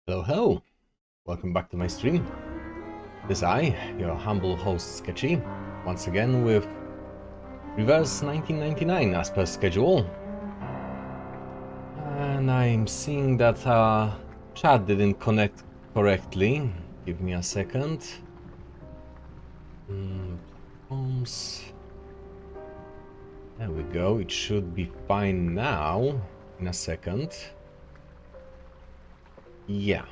Hello, hello! Welcome back to my stream. This is I, your humble host Sketchy, once again with Reverse 1999 as per schedule. And I'm seeing that chat didn't connect correctly. Give me a second. Platforms. There we go, it should be fine now. In a second. Yeah,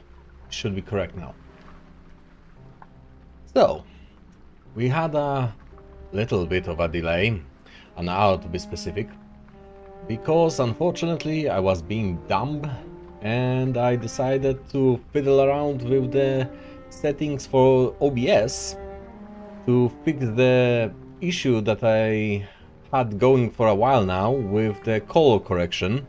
it should be correct now. So, we had a little bit of a delay, an hour to be specific, because unfortunately I was being dumb and I decided to fiddle around with the settings for OBS to fix the issue that I had going for a while now with the color correction.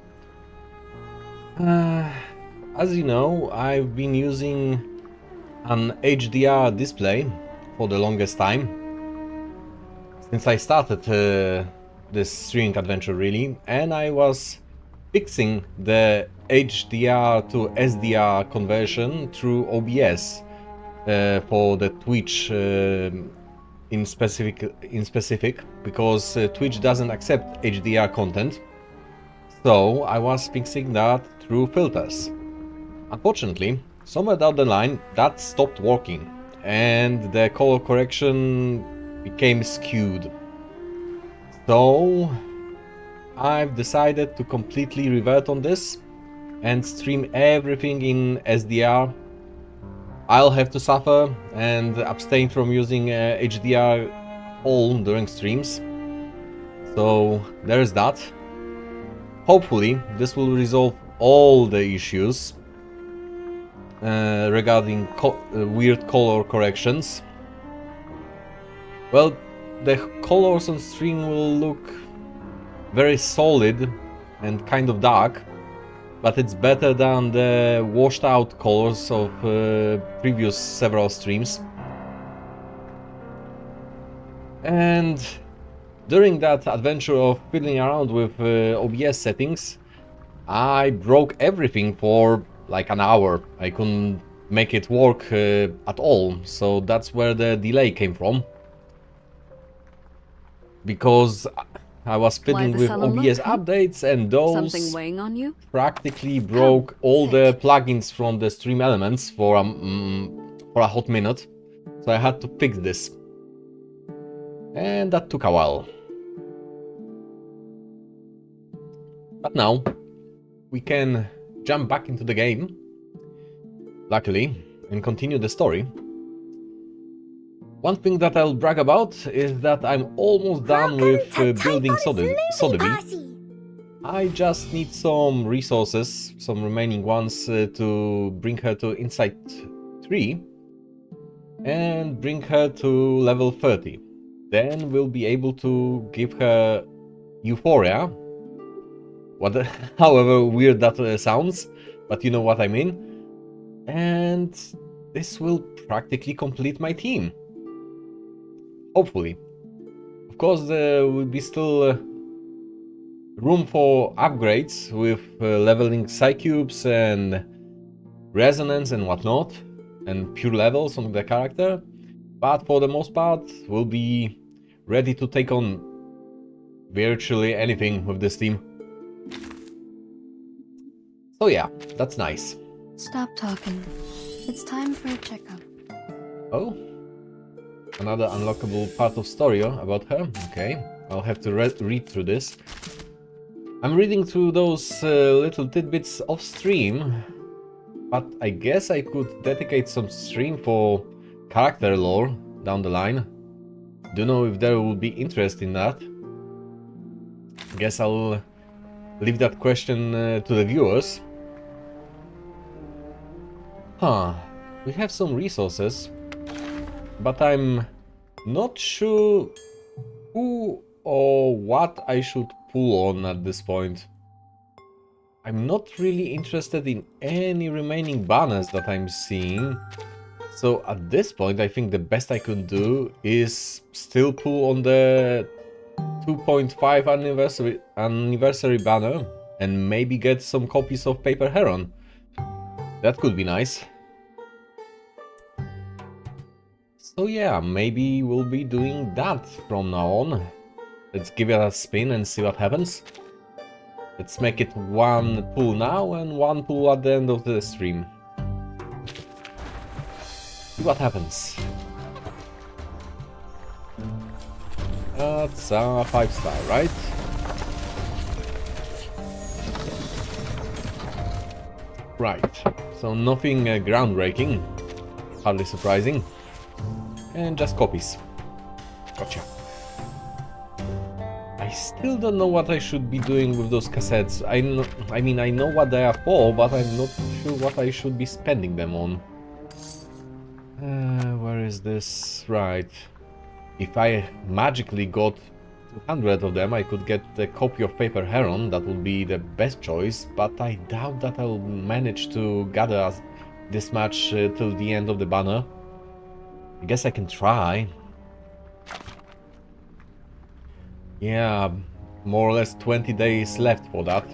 As you know, I've been using an HDR display for the longest time since I started this streaming adventure really, and I was fixing the HDR to SDR conversion through OBS for the Twitch in specific because Twitch doesn't accept HDR content, so I was fixing that through filters. Unfortunately, somewhere down the line that stopped working and the color correction became skewed. So I've decided to completely revert on this and stream everything in SDR. I'll have to suffer and abstain from using HDR all during streams. So there's that. Hopefully this will resolve all the issues regarding weird color corrections. Well, the colors on stream will look very solid and kind of dark, but it's better than the washed out colors of previous several streams. And during that adventure of fiddling around with OBS settings, I broke everything for like an hour. I couldn't make it work at all, so that's where the delay came from. Because I was fiddling with OBS updates and those weighing on you? Practically broke all the plugins from the Stream Elements for a hot minute. So I had to fix this. And that took a while. But now we can jump back into the game, luckily, and continue the story. One thing that I'll brag about is that I'm almost done with building Sotheby. I just need some resources, some remaining ones, to bring her to Insight 3 and bring her to level 30. Then we'll be able to give her Euphoria. However weird that sounds, but you know what I mean. And this will practically complete my team. Hopefully. Of course, there will be still room for upgrades with leveling Psycubes and Resonance and whatnot, and pure levels on the character. But for the most part, we'll be ready to take on virtually anything with this team. So yeah, that's nice. Stop talking. It's time for a checkup. Oh? Another unlockable part of story about her. Okay, I'll have to read through this. I'm reading through those little tidbits off stream, but I guess I could dedicate some stream for character lore down the line. Don't know if there will be interest in that. Guess I'll leave that question to the viewers. Huh, we have some resources, but I'm not sure who or what I should pull on at this point. I'm not really interested in any remaining banners that I'm seeing. So at this point I think the best I could do is still pull on the 2.5 anniversary banner and maybe get some copies of Paper Heron. That could be nice. So yeah, maybe we'll be doing that from now on. Let's give it a spin and see what happens. Let's make it one pull now and one pull at the end of the stream. See what happens. That's a 5-star, right? Right, so nothing groundbreaking, hardly surprising, and just copies. Gotcha. I still don't know what I should be doing with those cassettes. I mean, I know what they are for, but I'm not sure what I should be spending them on. Where is this? Right. If I magically got 200 of them, I could get a copy of Paper Heron. That would be the best choice, but I doubt that I'll manage to gather this much till the end of the banner. I guess I can try. Yeah, more or less 20 days left for that.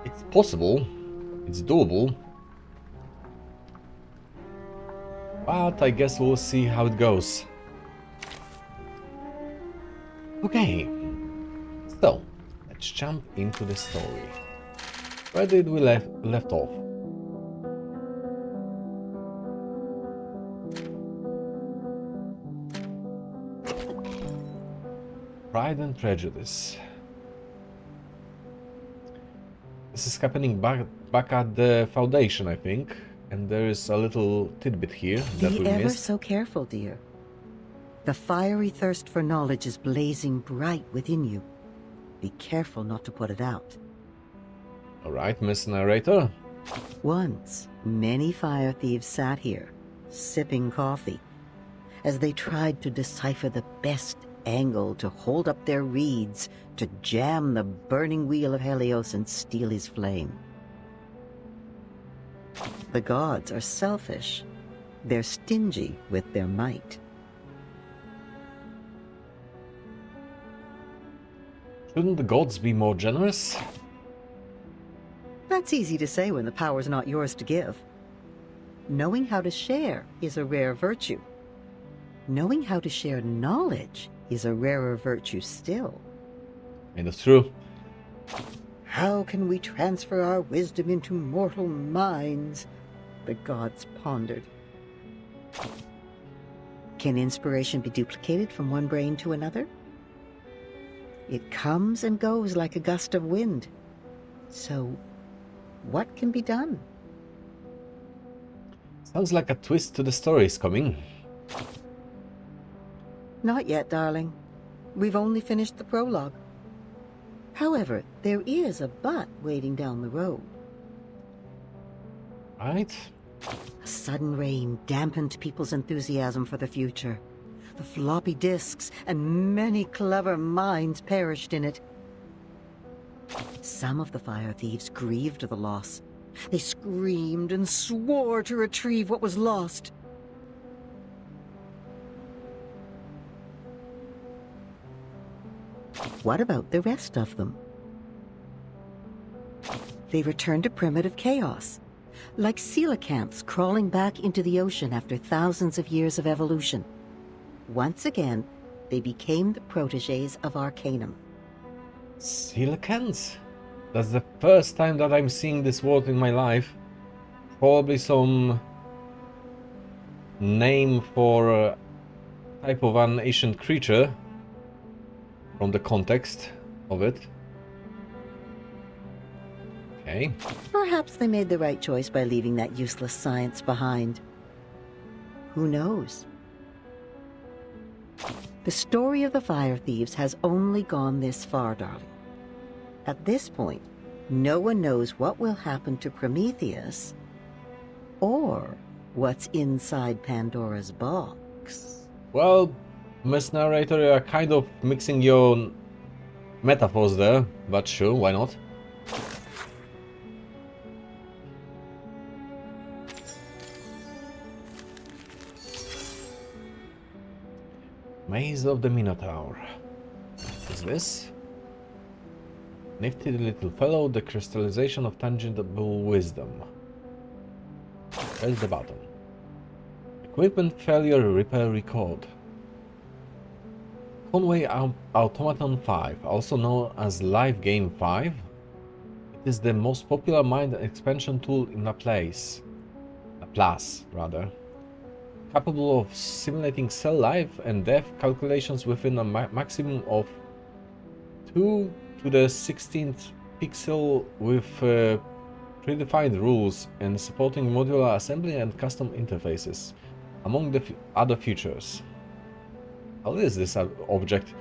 It's possible. It's doable. But I guess we'll see how it goes. Okay, so let's jump into the story. Where did we left off? Pride and Prejudice. This is happening back at the Foundation, I think. And there is a little tidbit here that we Be ever missed. so careful, dear. The fiery thirst for knowledge is blazing bright within you. Be careful not to put it out. Alright, Miss Narrator. Once, many fire thieves sat here, sipping coffee, as they tried to decipher the best angle to hold up their reeds to jam the burning wheel of Helios and steal his flame. The gods are selfish. They're stingy with their might. Shouldn't the gods be more generous? That's easy to say when the power's not yours to give. Knowing how to share is a rare virtue. Knowing how to share knowledge is a rarer virtue still. And it's true. How can we transfer our wisdom into mortal minds? The gods pondered. Can inspiration be duplicated from one brain to another? It comes and goes like a gust of wind. So, what can be done? Sounds like a twist to the story is coming. Not yet, darling. We've only finished the prologue. However, there is a but waiting down the road. Right? A sudden rain dampened people's enthusiasm for the future. The floppy disks and many clever minds perished in it. Some of the fire thieves grieved the loss. They screamed and swore to retrieve what was lost. What about the rest of them? They returned to primitive chaos, like coelacanths crawling back into the ocean after thousands of years of evolution. Once again, they became the protégés of Arcanum. Coelacanths? That's the first time that I'm seeing this word in my life. Probably some name for a type of an ancient creature from the context of it. Okay. Perhaps they made the right choice by leaving that useless science behind. Who knows? The story of the fire thieves has only gone this far, darling. At this point, no one knows what will happen to Prometheus or what's inside Pandora's box. Well, Miss Narrator, you are kind of mixing your metaphors there, but sure, why not? Maze of the Minotaur. What is this? Nifty little fellow, the crystallization of tangible wisdom. Press the button. Equipment failure repair record. Conway Automaton 5, also known as Live Game 5. It is the most popular mind expansion tool in Laplace, rather. Capable of simulating cell life and death calculations within a maximum of 2 to the 16th pixel with predefined rules and supporting modular assembly and custom interfaces, among the other features. How is this object?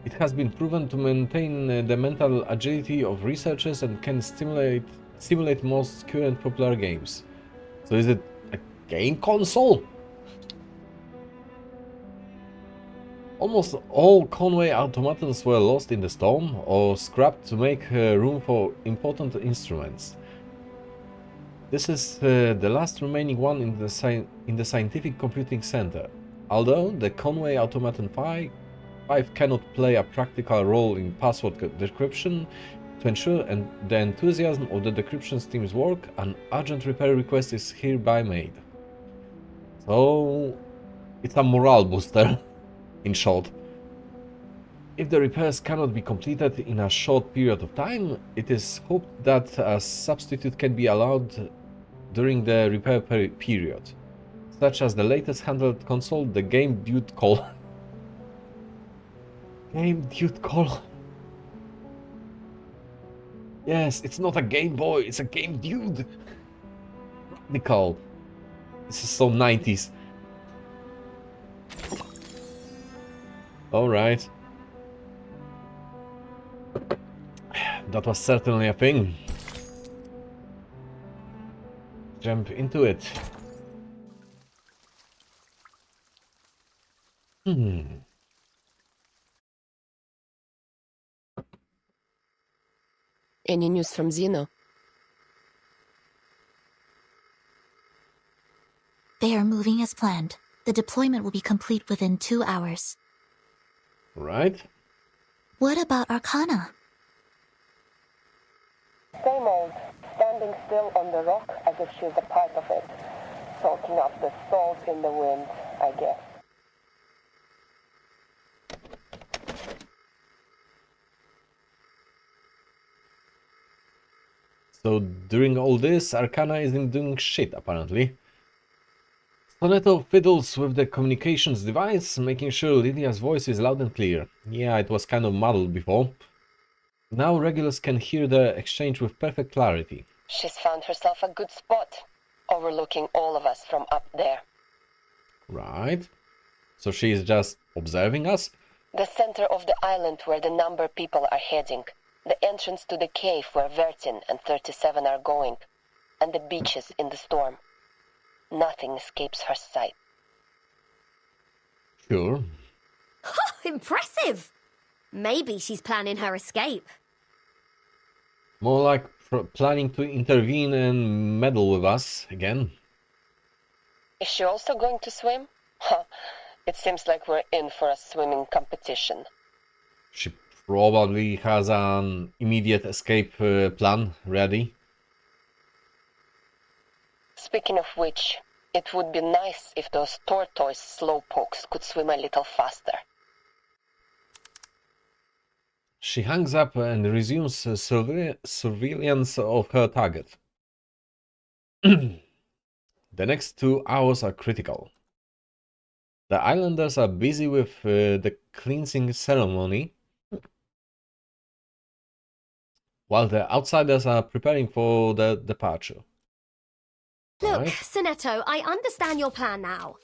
It has been proven to maintain the mental agility of researchers and can simulate most current popular games. So is it a game console? Almost all Conway automatons were lost in the storm or scrapped to make room for important instruments. This is the last remaining one in the Scientific Computing Center. Although the Conway Automaton 5 cannot play a practical role in password decryption, to ensure the enthusiasm of the decryption team's work, an urgent repair request is hereby made. So it's a morale booster, in short. If the repairs cannot be completed in a short period of time, it is hoped that a substitute can be allowed during the repair period, such as the latest handheld console, the Game Dude Call. Game Dude Call. Yes, it's not a Game Boy, it's a Game Dude. Radical. This is so 90s. Alright. That was certainly a thing. Jump into it. Any news from Zeno? They are moving as planned. The deployment will be complete within 2 hours. Right. What about Arcana? Same old, standing still on the rock as if she's a part of it. Soaking up the salt in the wind, I guess. So during all this, Arcana isn't doing shit, apparently. Sonetto fiddles with the communications device, making sure Lydia's voice is loud and clear. Yeah, it was kind of muddled before. Now Regulus can hear the exchange with perfect clarity. She's found herself a good spot, overlooking all of us from up there. Right. So she is just observing us? The center of the island where the number people are heading. The entrance to the cave where Vertin and 37 are going. And the beaches in the storm. Nothing escapes her sight. Sure. Impressive! Maybe she's planning her escape. More like planning to intervene and meddle with us again. Is she also going to swim? Huh. It seems like we're in for a swimming competition. She probably has an immediate escape plan ready. Speaking of which, it would be nice if those tortoise slowpokes could swim a little faster. She hangs up and resumes surveillance of her target. The next 2 hours are critical. The islanders are busy with the cleansing ceremony, while the outsiders are preparing for the departure. Look, Right. Sonetto, I understand your plan now.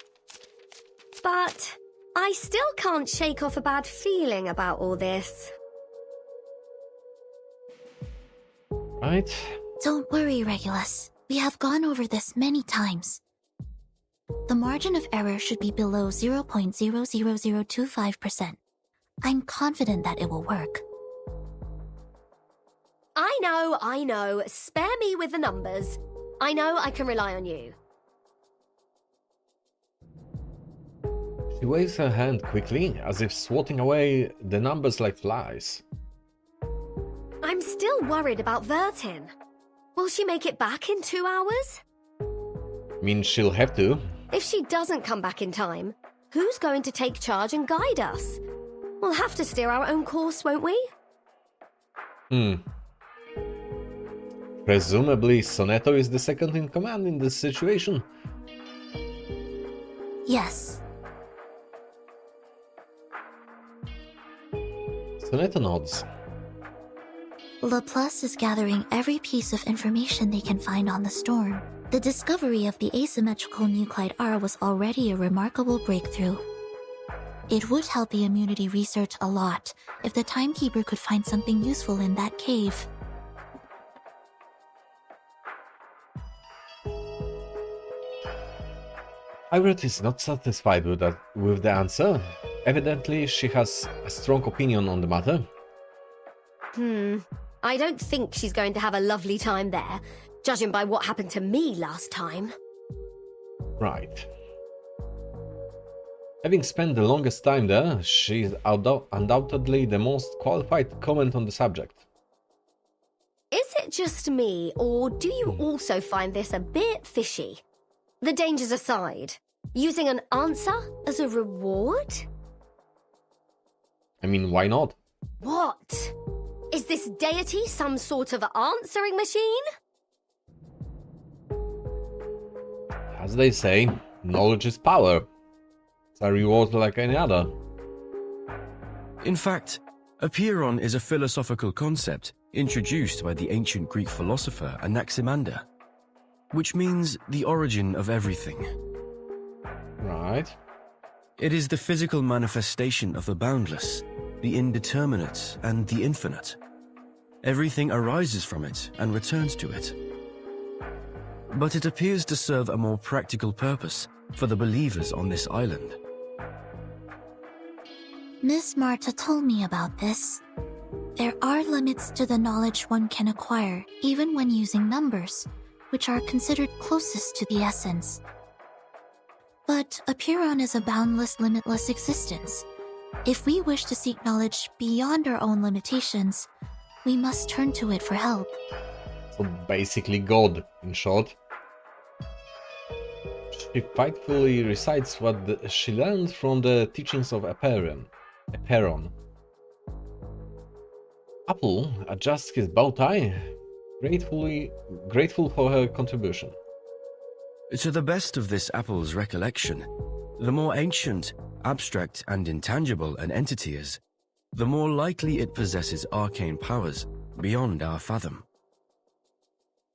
But I still can't shake off a bad feeling about all this. Right? Don't worry, Regulus. We have gone over this many times. The margin of error should be below 0.00025%. I'm confident that it will work. I know. Spare me with the numbers. I know I can rely on you. She waves her hand quickly, as if swatting away the numbers like flies. I'm still worried about Vertin. Will she make it back in 2 hours? I mean, she'll have to. If she doesn't come back in time, who's going to take charge and guide us? We'll have to steer our own course, won't we? Presumably, Sonetto is the second in command in this situation. Yes. Sonetto nods. Laplace is gathering every piece of information they can find on the storm. The discovery of the asymmetrical nuclide R was already a remarkable breakthrough. It would help the immunity research a lot if the Timekeeper could find something useful in that cave. Irate is not satisfied with the answer. Evidently, she has a strong opinion on the matter. I don't think she's going to have a lovely time there, judging by what happened to me last time. Right. Having spent the longest time there, she's undoubtedly the most qualified to comment on the subject. Is it just me, or do you also find this a bit fishy? The dangers aside, using an answer as a reward? I mean, why not? What? Is this deity some sort of answering machine? As they say, knowledge is power. It's a reward like any other. In fact, apeiron is a philosophical concept introduced by the ancient Greek philosopher Anaximander, which means the origin of everything. Right. It is the physical manifestation of the boundless, the indeterminate, and the infinite. Everything arises from it and returns to it. But it appears to serve a more practical purpose for the believers on this island. Miss Marta told me about this. There are limits to the knowledge one can acquire, even when using numbers, which are considered closest to the essence. But apeiron is a boundless, limitless existence. If we wish to seek knowledge beyond our own limitations, we must turn to it for help. So basically God, in short. She faithfully recites what she learned from the teachings of apeiron. Apple adjusts his bow tie, grateful for her contribution. To the best of this apple's recollection, the more ancient, abstract, and intangible an entity is, the more likely it possesses arcane powers beyond our fathom.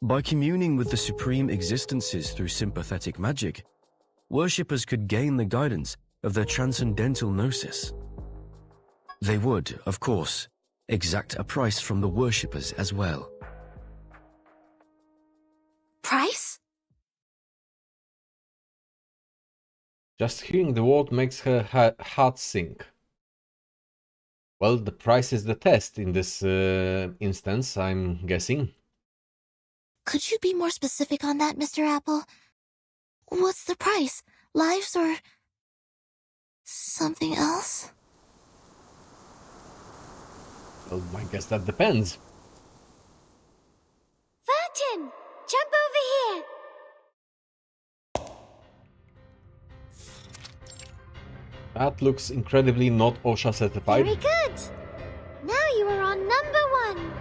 By communing with the supreme existences through sympathetic magic, worshippers could gain the guidance of their transcendental gnosis. They would, of course, exact a price from the worshippers as well. Price? Just hearing the word makes her heart sink. Well, the price is the test in this instance, I'm guessing. Could you be more specific on that, Mr. Apple? What's the price? Lives or something else? Well, I guess that depends. Vertin! Jump over here! That looks incredibly not OSHA certified. Very good. Now you are on number 1.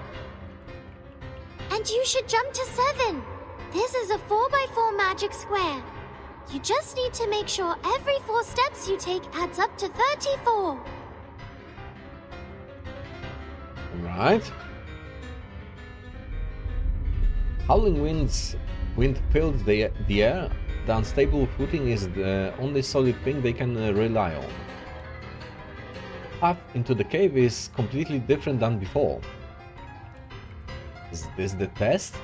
And you should jump to 7. This is a 4x4 magic square. You just need to make sure every 4 steps you take adds up to 34. Right. Howling wind fills the air. The unstable footing is the only solid thing they can rely on. Path into the cave is completely different than before. Is this the test?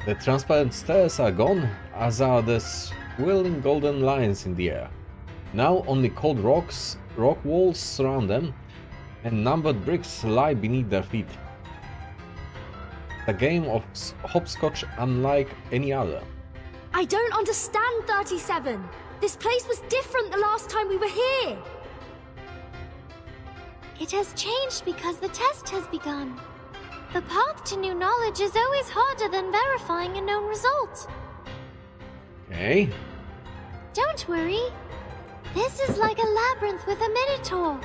The transparent stairs are gone, as are the swirling golden lines in the air. Now only cold rock walls surround them, and numbered bricks lie beneath their feet. A game of hopscotch unlike any other. I don't understand, 37. This place was different the last time we were here. It has changed because the test has begun. The path to new knowledge is always harder than verifying a known result. Okay. Don't worry. This is like a labyrinth with a minotaur.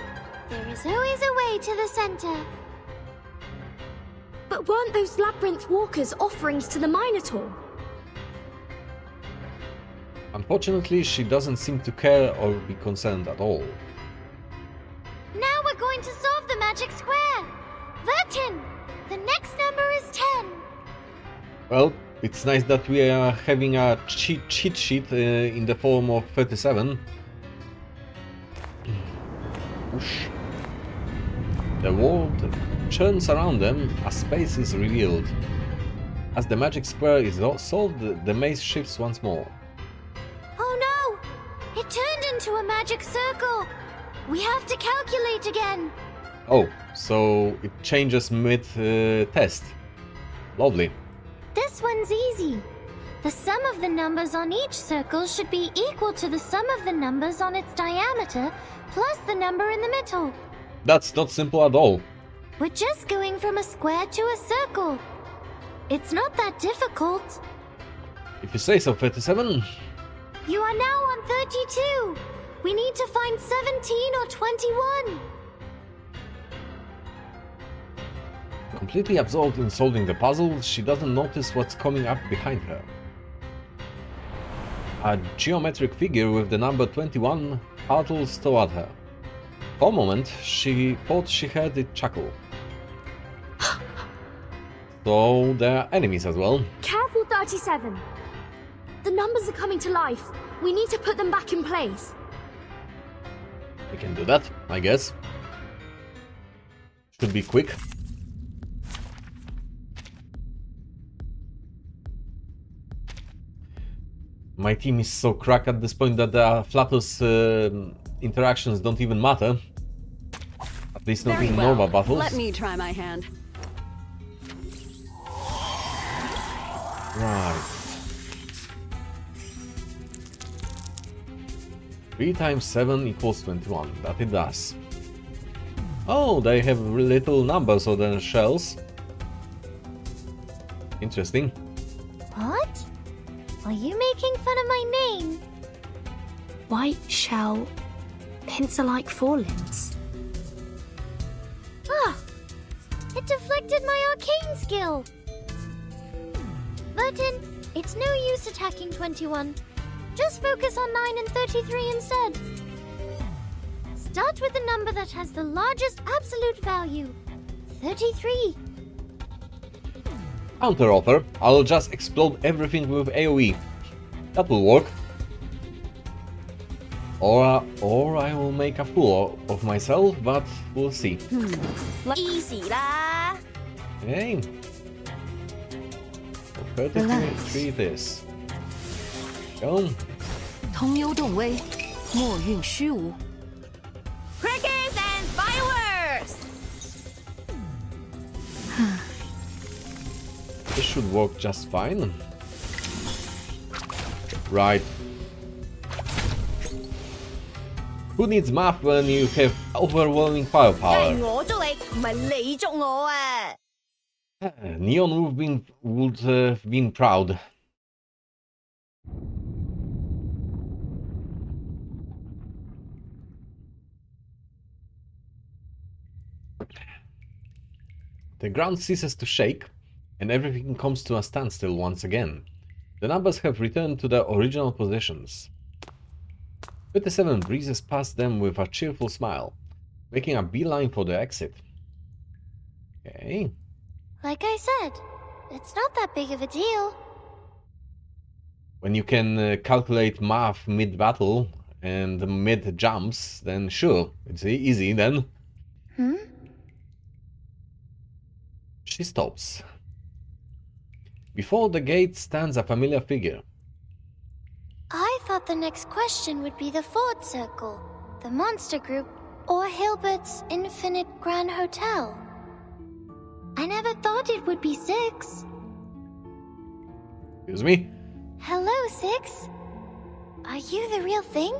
There is always a way to the center. But weren't those labyrinth walkers offerings to the Minotaur? Unfortunately, she doesn't seem to care or be concerned at all. Now we're going to solve the magic square. Vertin, the next number is 10. Well, it's nice that we are having a cheat sheet in the form of 37. Whoosh. The world churns around them as space is revealed. As the magic square is solved, the maze shifts once more. Oh no! It turned into a magic circle. We have to calculate again. Oh, so it changes mid-test. Lovely. This one's easy. The sum of the numbers on each circle should be equal to the sum of the numbers on its diameter plus the number in the middle. That's not simple at all. We're just going from a square to a circle. It's not that difficult. If you say so, 37. You are now on 32. We need to find 17 or 21. Completely absorbed in solving the puzzle, she doesn't notice what's coming up behind her. A geometric figure with the number 21 hurtles toward her. For a moment, she thought she heard it chuckle. So there are enemies as well. Careful, 37. The numbers are coming to life. We need to put them back in place. We can do that, I guess. Should be quick. My team is so cracked at this point that the Flatus interactions don't even matter. At least not in Nova battles. Let me try my hand. Right. 3 times 7 equals 21. That it does. Oh, they have little numbers on their shells. Interesting. What? Are you making fun of my name? White shell, pencil-like forelimbs. Ah! It deflected my arcane skill! Vertin, it's no use attacking 21. Just focus on 9 and 33 instead. Start with the number that has the largest absolute value. 33. Counter offer. I'll just explode everything with AoE. That will work. Or I will make a fool of myself, but we'll see. Easy lah. Okay. So 33 it is. Go. 通幽动微，墨韵虚无。Crickets and fireworks. This should work just fine. Right. Who needs math when you have overwhelming firepower? 我捉你，唔係你捉我啊！ Neon would have been proud. The ground ceases to shake, and everything comes to a standstill once again. The numbers have returned to their original positions. 37 breezes past them with a cheerful smile, making a beeline for the exit. Okay. Like I said, it's not that big of a deal. When you can calculate math mid-battle and mid-jumps, then sure, it's easy then. She stops. Before the gate stands a familiar figure. I thought the next question would be the Ford Circle, the Monster Group, or Hilbert's Infinite Grand Hotel. I never thought it would be 6. Excuse me? Hello, 6. Are you the real thing?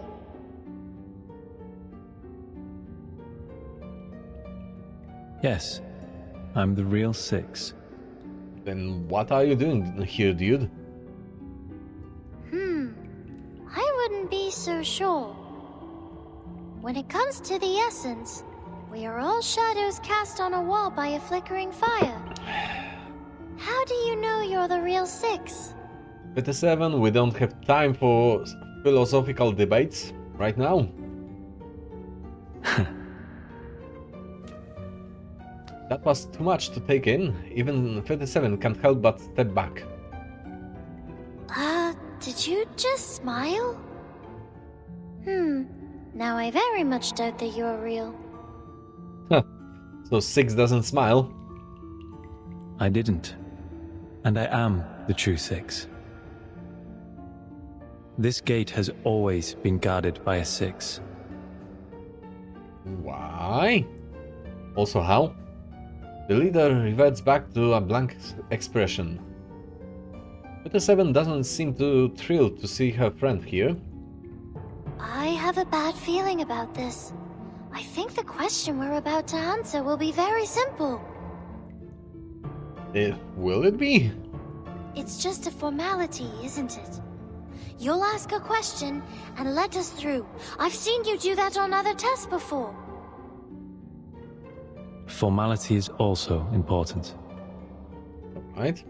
Yes, I'm the real Six. Then what are you doing here, dude? I wouldn't be so sure. When it comes to the essence, we are all shadows cast on a wall by a flickering fire. How do you know you're the real Six? 57, we don't have time for philosophical debates right now. That was too much to take in. Even 37 can't help but step back. Did you just smile? Now I very much doubt that you're real. So 6 doesn't smile. I didn't. And I am the true Six. This gate has always been guarded by a Six. Why? Also how? The leader reverts back to a blank expression. 57 doesn't seem too thrilled to see her friend here. I have a bad feeling about this. I think the question we're about to answer will be very simple. Will it be? It's just a formality, isn't it? You'll ask a question and let us through. I've seen you do that on other tests before. Formality is also important. Right?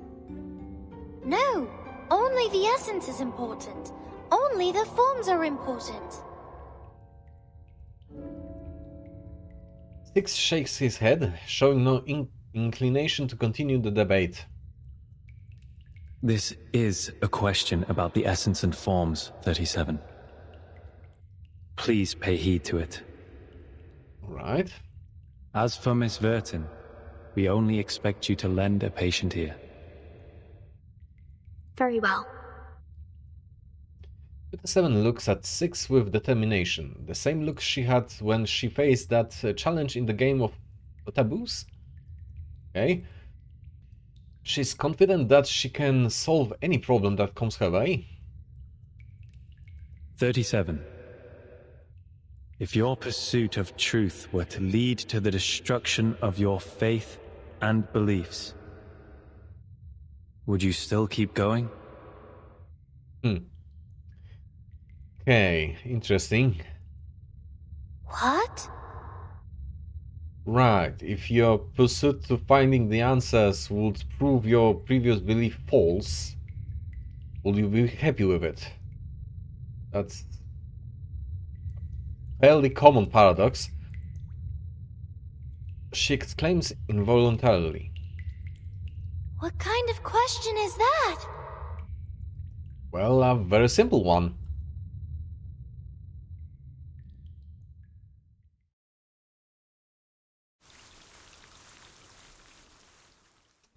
No, only the essence is important. Only the forms are important. 6 shakes his head, showing no inclination to continue the debate. This is a question about the essence and forms, 37. Please pay heed to it. Right. As for Miss Vertin, we only expect you to lend a patient ear. Very well. 57 looks at 6 with determination, the same look she had when she faced that challenge in the game of taboos. Okay. She's confident that she can solve any problem that comes her way. 37. If your pursuit of truth were to lead to the destruction of your faith and beliefs, would you still keep going? Okay, interesting. What? Right, if your pursuit to finding the answers would prove your previous belief false, would you be happy with it? That's a fairly common paradox. She exclaims involuntarily. What kind of question is that? Well, a very simple one.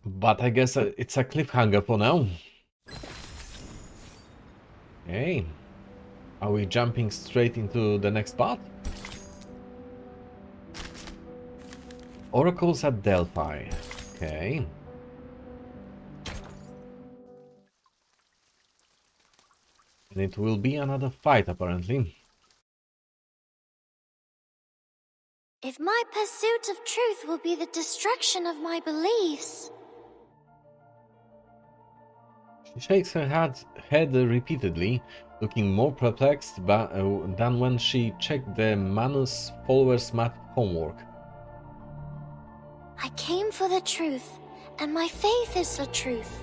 But I guess it's a cliffhanger for now. Okay. Are we jumping straight into the next part? Oracles at Delphi. Okay. And it will be another fight, apparently. If my pursuit of truth will be the destruction of my beliefs... She shakes her head repeatedly, looking more perplexed than when she checked the Manus followers' math homework. I came for the truth, and my faith is the truth.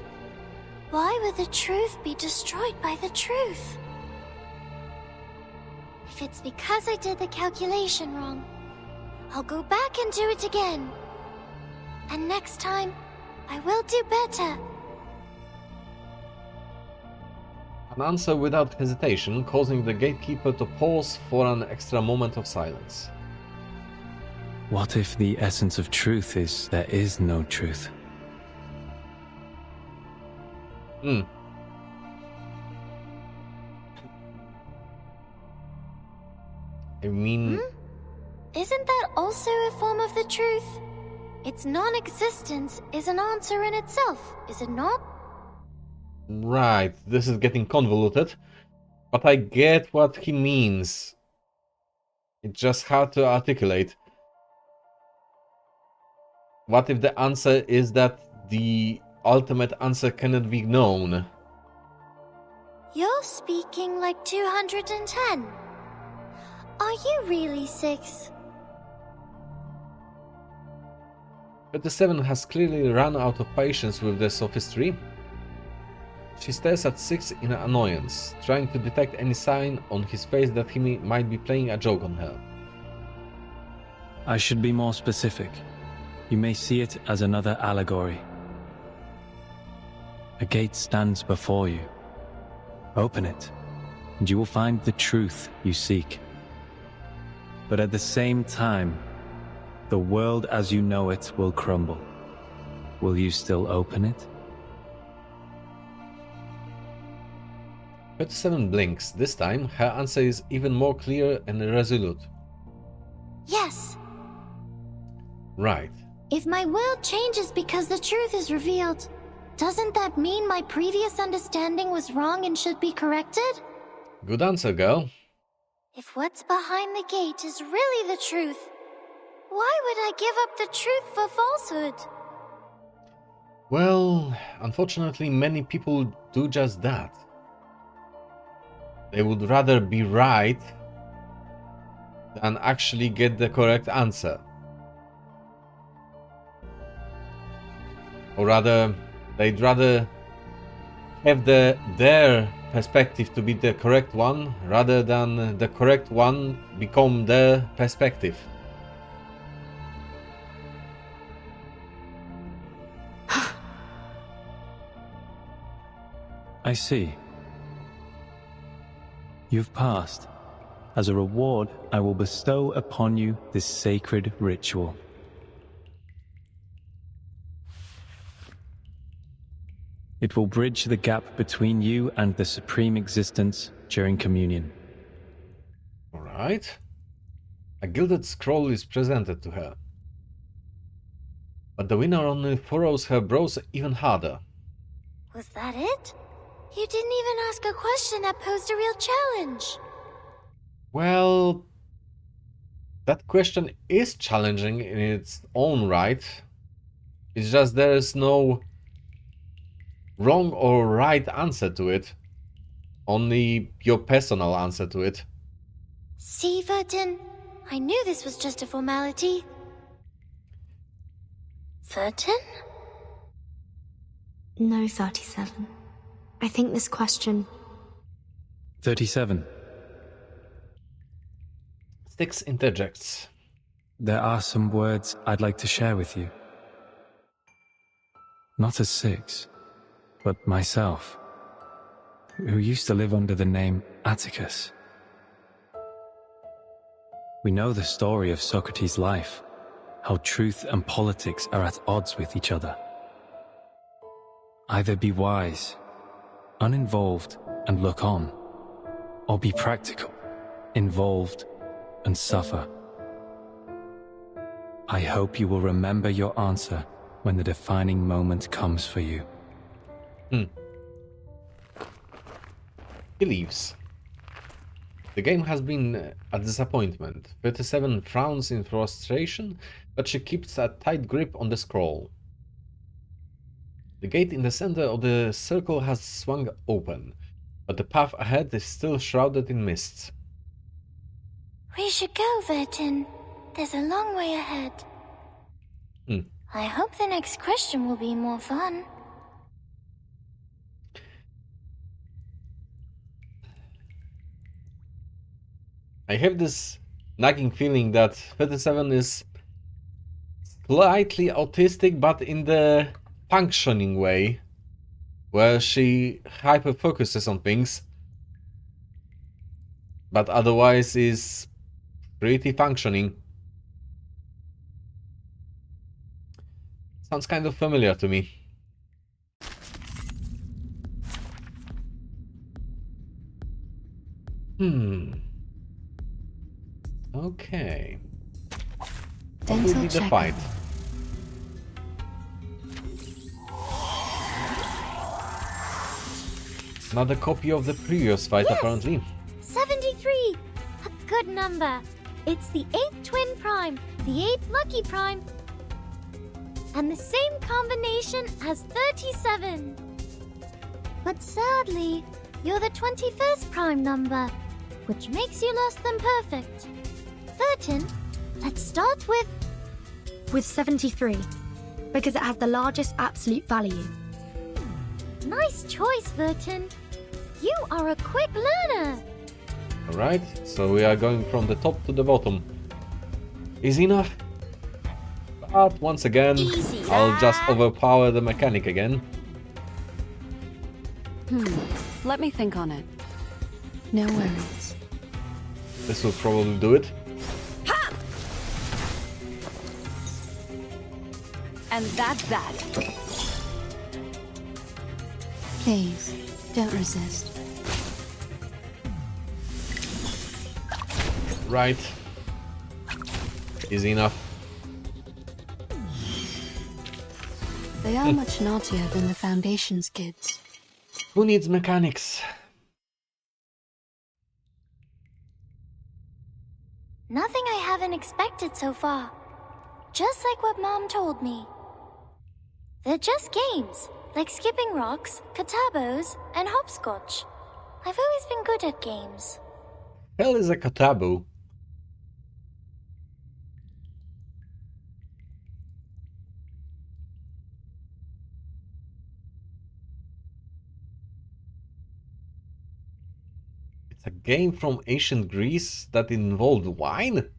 Why would the truth be destroyed by the truth? If it's because I did the calculation wrong, I'll go back and do it again. And next time, I will do better. An answer without hesitation, causing the gatekeeper to pause for an extra moment of silence. What if the essence of truth is there is no truth? I mean... Isn't that also a form of the truth? Its non-existence is an answer in itself, is it not? Right, this is getting convoluted, but I get what he means. It's just hard to articulate. What if the answer is that the ultimate answer cannot be known? You're speaking like 210. Are you really 6? 37 has clearly run out of patience with the sophistry. She stares at 6 in annoyance, trying to detect any sign on his face that he might be playing a joke on her. I should be more specific. You may see it as another allegory. A gate stands before you. Open it, and you will find the truth you seek. But at the same time, the world as you know it will crumble. Will you still open it? 37 blinks. This time, her answer is even more clear and resolute. Yes. Right. If my world changes because the truth is revealed, doesn't that mean my previous understanding was wrong and should be corrected? Good answer, girl. If what's behind the gate is really the truth, why would I give up the truth for falsehood? Well, unfortunately, many people do just that. They would rather be right than actually get the correct answer. Or rather, they'd rather have their perspective to be the correct one, rather than the correct one become their perspective. I see. You've passed. As a reward, I will bestow upon you this sacred ritual. It will bridge the gap between you and the Supreme Existence during communion. Alright. A gilded scroll is presented to her. But the winner only furrows her brows even harder. Was that it? You didn't even ask a question that posed a real challenge. Well, that question is challenging in its own right. It's just there is no wrong or right answer to it. Only your personal answer to it. See, Vertin? I knew this was just a formality. Vertin? No, 37. I think this question... 37. Styx interjects. There are some words I'd like to share with you. Not as 6, but myself, who used to live under the name Atticus. We know the story of Socrates' life, how truth and politics are at odds with each other. Either be wise, uninvolved, and look on, or be practical, involved, and suffer. I hope you will remember your answer when the defining moment comes for you. He leaves. The game has been a disappointment. 37 frowns in frustration, but she keeps a tight grip on the scroll. The gate in the center of the circle has swung open, but the path ahead is still shrouded in mists. We should go, Vertin. There's a long way ahead. I hope the next question will be more fun. I have this nagging feeling that 37 is slightly autistic, but in the functioning way, where she hyper-focuses on things, but otherwise is pretty functioning. Sounds kind of familiar to me. Okay. What will be the fight? Another copy of the previous fight, Yes! apparently. 73! A good number. It's the 8th twin prime, the 8th lucky prime. and the same combination as 37. But sadly, you're the 21st prime number, which makes you less than perfect. 13, let's start with... With 73, because it has the largest absolute value. Nice choice, Vertin. You are a quick learner. Alright, so we are going from the top to the bottom. Easy enough? But once again, Easy, I'll just overpower the mechanic again. Let me think on it. No worries. This will probably do it. Ha! And that's that. Please, don't resist. Right. Easy enough. They are much naughtier than the Foundation's kids. Who needs mechanics? Nothing I haven't expected so far. Just like what Mom told me. They're just games, like skipping rocks, katabos, and hopscotch. I've always been good at games. Hell is a katabo. It's a game from ancient Greece that involved wine?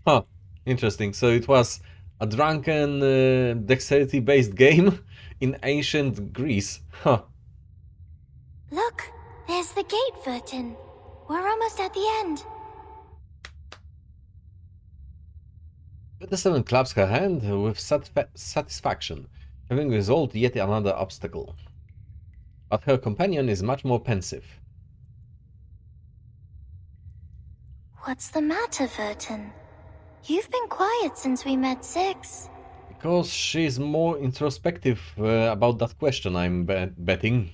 Huh, interesting. So it was a drunken dexterity-based game in ancient Greece. Huh. Look, there's the gate, Vertin. We're almost at the end. 37 claps her hand with satisfaction, having resolved yet another obstacle. But her companion is much more pensive. What's the matter, Vertin? You've been quiet since we met 6. Because she's more introspective about that question, I'm betting.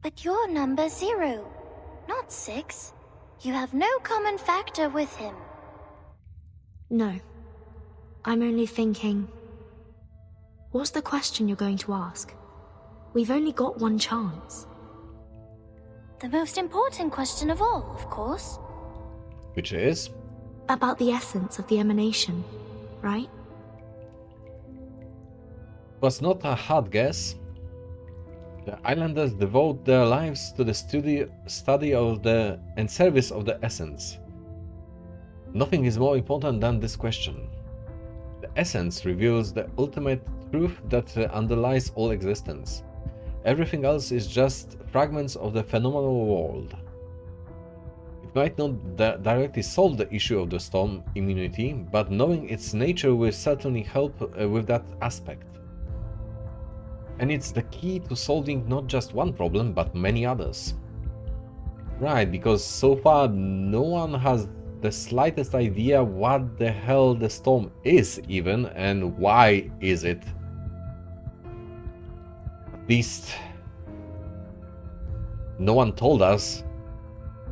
But you're number 0, not 6. You have no common factor with him. No. I'm only thinking... What's the question you're going to ask? We've only got one chance. The most important question of all, of course. Which is? About the essence of the emanation, right? Was not a hard guess. The islanders devote their lives to the study of the and service of the essence. Nothing is more important than this question. The essence reveals the ultimate truth that underlies all existence. Everything else is just fragments of the phenomenal world. It might not directly solve the issue of the storm immunity, but knowing its nature will certainly help with that aspect. And it's the key to solving not just one problem, but many others. Right, because so far no one has the slightest idea what the hell the storm is even, and why is it. At least no one told us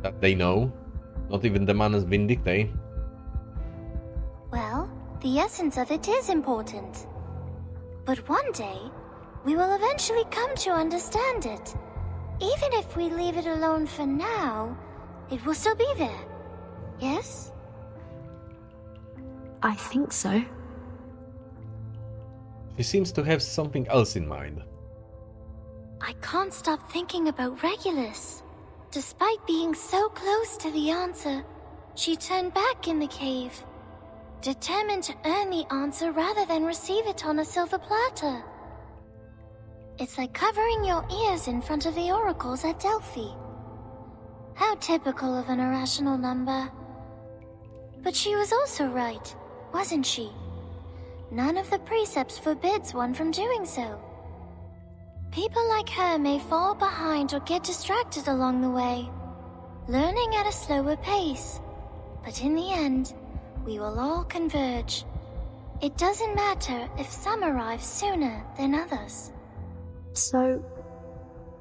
that they know, not even the Manus Vindictae. Well, the essence of it is important. But one day, we will eventually come to understand it. Even if we leave it alone for now, it will still be there. Yes? I think so. She seems to have something else in mind. I can't stop thinking about Regulus. Despite being so close to the answer, she turned back in the cave, determined to earn the answer rather than receive it on a silver platter. It's like covering your ears in front of the oracles at Delphi. How typical of an irrational number. But she was also right, wasn't she? None of the precepts forbids one from doing so. People like her may fall behind or get distracted along the way, learning at a slower pace. But in the end, we will all converge. It doesn't matter if some arrive sooner than others. So,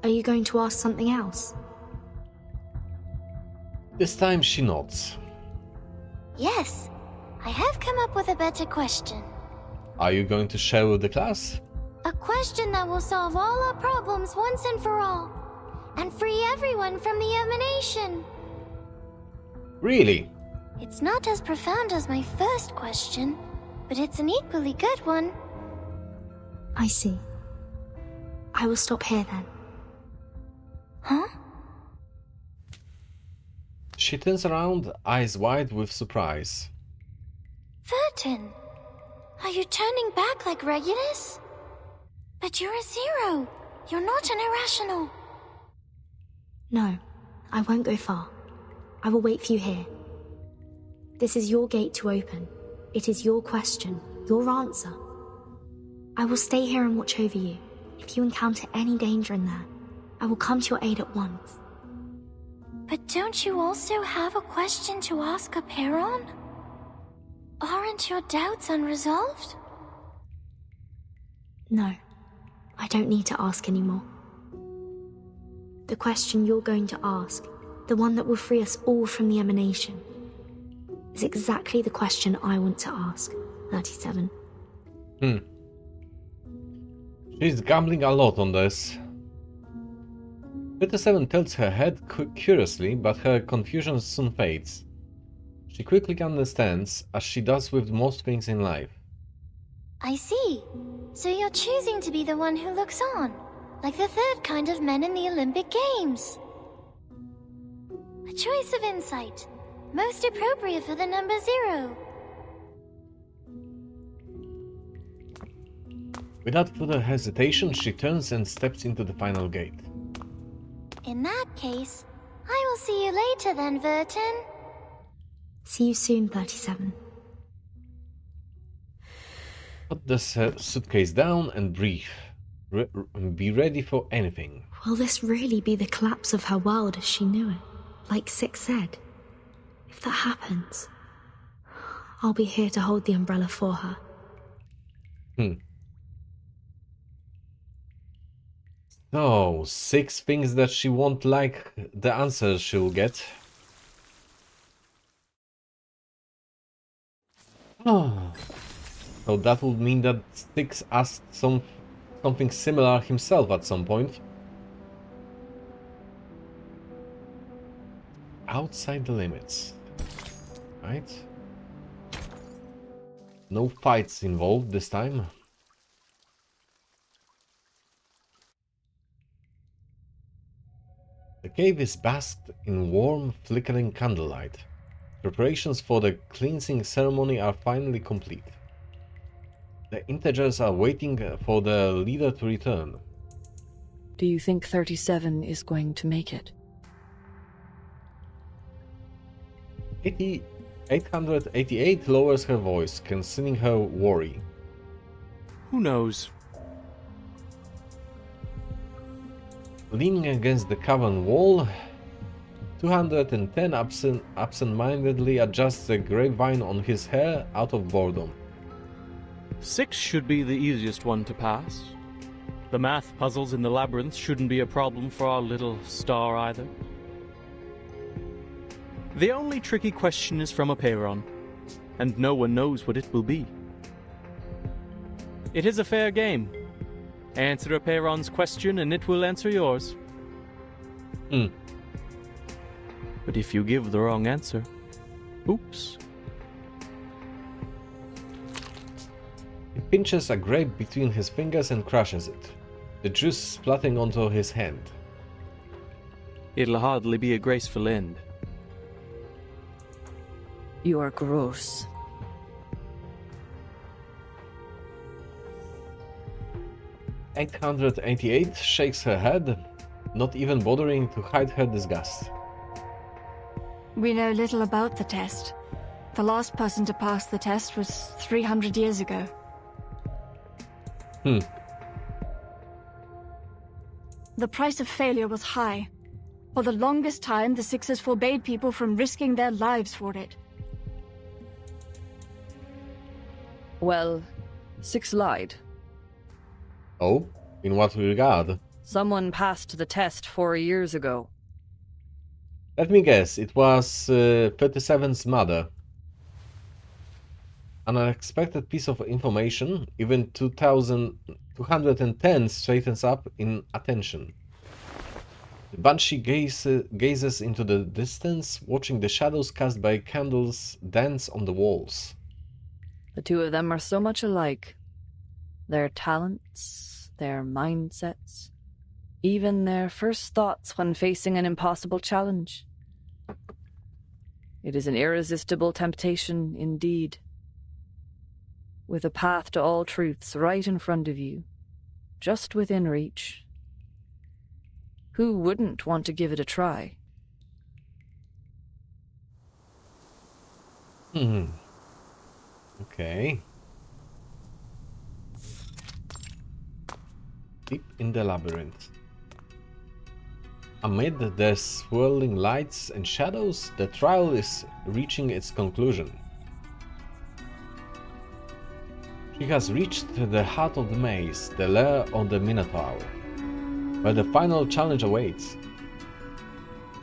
Are you going to ask something else? This time she nods. Yes, I have come up with a better question. Are you going to share with the class? A question that will solve all our problems once and for all, and free everyone from the emanation. Really? It's not as profound as my first question, but it's an equally good one. I see. I will stop here then. Huh? She turns around, eyes wide with surprise. Vertin, are you turning back like Regulus? But you're a zero. You're not an irrational. No, I won't go far. I will wait for you here. This is your gate to open. It is your question, your answer. I will stay here and watch over you. If you encounter any danger in there, I will come to your aid at once. But don't you also have a question to ask Aperon? Aren't your doubts unresolved? No, I don't need to ask anymore. The question you're going to ask, the one that will free us all from the emanation, is exactly the question I want to ask, 37. She's gambling a lot on this. 37 tilts her head curiously, but her confusion soon fades. She quickly understands, as she does with most things in life. I see. So you're choosing to be the one who looks on, like the third kind of men in the Olympic Games. A choice of insight, most appropriate for the number 0. Without further hesitation, she turns and steps into the final gate. In that case, I will see you later then, Vertin. See you soon, 37. Put the suitcase down and breathe. Be ready for anything. Will this really be the collapse of her world as she knew it? Like Six said. If that happens, I'll be here to hold the umbrella for her. So, 6 things that she won't like the answers she'll get. So that would mean that 6 asked something similar himself at some point. Outside the limits. Right? No fights involved this time. The cave is basked in warm, flickering candlelight. Preparations for the cleansing ceremony are finally complete. The integers are waiting for the leader to return. Do you think 37 is going to make it? 888 lowers her voice, concealing her worry. Who knows? Leaning against the cavern wall, 210 absent-mindedly adjusts the grapevine on his hair out of boredom. 6 should be the easiest one to pass. The math puzzles in the labyrinth shouldn't be a problem for our little star either. The only tricky question is from Aperon, and no one knows what it will be. It is a fair game. Answer Aperon's question and it will answer yours. But if you give the wrong answer, oops. He pinches a grape between his fingers and crushes it, the juice splattering onto his hand. It'll hardly be a graceful end. You are gross. "888 shakes her head, not even bothering to hide her disgust. We know little about the test. The last person to pass the test was 300 years ago. The price of failure was high. For the longest time, the Sixers forbade people from risking their lives for it. Well, 6 lied. Oh? In what regard? Someone passed the test 4 years ago. Let me guess, it was 37's mother. An unexpected piece of information, even 2210 straightens up in attention. The Banshee gazes into the distance, watching the shadows cast by candles dance on the walls. The two of them are so much alike. Their talents, their mindsets, even their first thoughts when facing an impossible challenge. It is an irresistible temptation indeed. With a path to all truths right in front of you, just within reach. Who wouldn't want to give it a try? Okay. Deep in the labyrinth. Amid the swirling lights and shadows, the trial is reaching its conclusion. She has reached the heart of the maze, the lair of the Minotaur, where the final challenge awaits.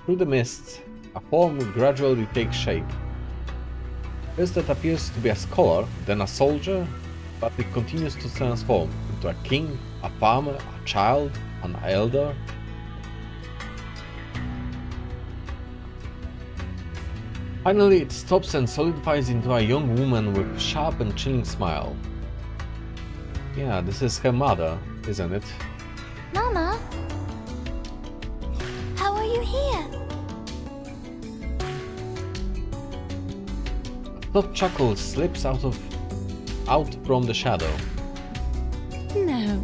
Through the mists, a form gradually takes shape. First it appears to be a scholar, then a soldier, but it continues to transform into a king, a farmer, a child, an elder. Finally, it stops and solidifies into a young woman with a sharp and chilling smile. Yeah, this is her mother, isn't it? Mama? How are you here? A soft chuckle slips out from the shadow. No,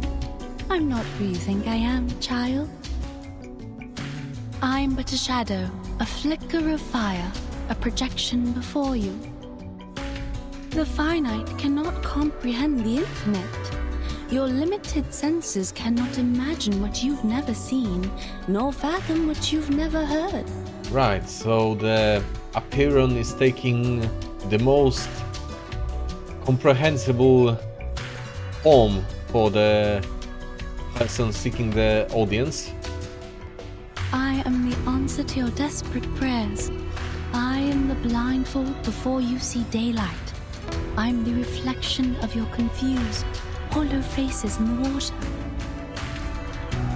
I'm not who you think I am, child. I'm but a shadow, a flicker of fire, a projection before you. The finite cannot comprehend the infinite. Your limited senses cannot imagine what you've never seen, nor fathom what you've never heard. Right, so the Apeiron is taking the most comprehensible form for the person seeking the audience. I am the answer to your desperate prayers. I am the blindfold before you see daylight. I'm the reflection of your confused, hollow faces in the water.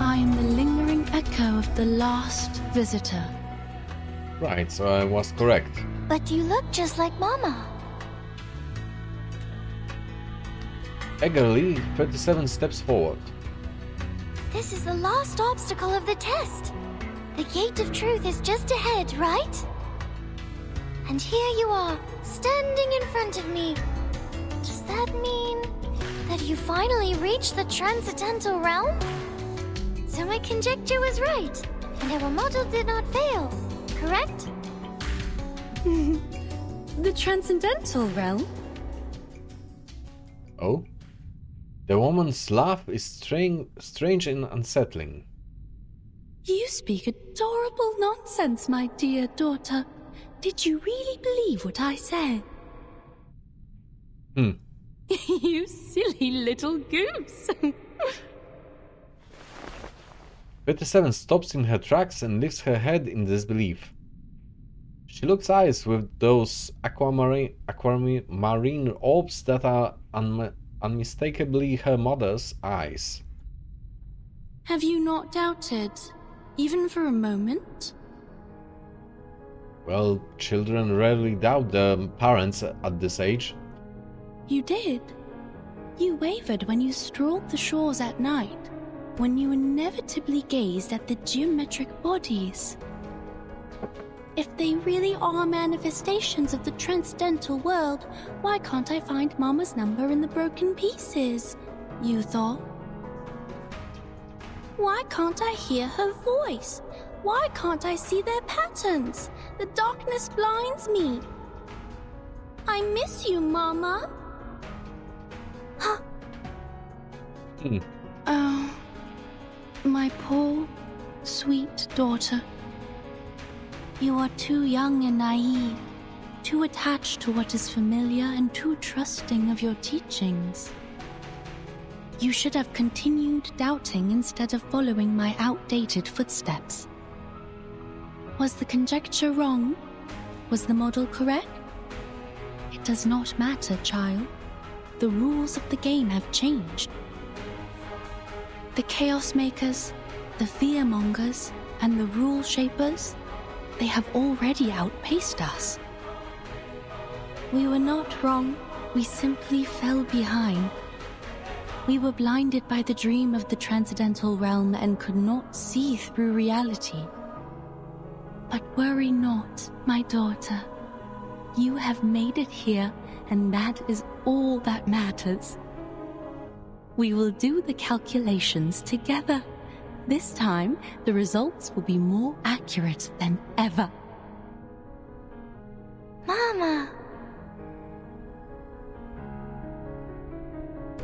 I am the lingering echo of the last visitor. Right, so I was correct. But you look just like Mama. Eagerly, 37 steps forward. This is the last obstacle of the test. The gate of truth is just ahead, right? And here you are, standing in front of me. Does that mean that you finally reached the transcendental realm? So my conjecture was right, and our model did not fail, correct? The transcendental realm? Oh? The woman's laugh is strange and unsettling. You speak adorable nonsense, my dear daughter. Did you really believe what I said? You silly little goose. 37 stops in her tracks and lifts her head in disbelief. She looks eyes with those aquamarine orbs that are unmistakably her mother's eyes. Have you not doubted, even for a moment? Well, children rarely doubt their parents at this age. You did. You wavered when you strolled the shores at night, when you inevitably gazed at the geometric bodies. If they really are manifestations of the transcendental world, why can't I find Mama's number in the broken pieces? You thought. Why can't I hear her voice? Why can't I see their patterns? The darkness blinds me. I miss you, Mama. Huh. Oh, my poor, sweet daughter. You are too young and naive, too attached to what is familiar and too trusting of your teachings. You should have continued doubting instead of following my outdated footsteps. Was the conjecture wrong? Was the model correct? It does not matter, child. The rules of the game have changed. The Chaos Makers, the Fearmongers, and the Rule Shapers, they have already outpaced us. We were not wrong, we simply fell behind. We were blinded by the dream of the Transcendental Realm and could not see through reality. But worry not, my daughter. You have made it here, and that is all that matters. We will do the calculations together. This time, the results will be more accurate than ever. Mama!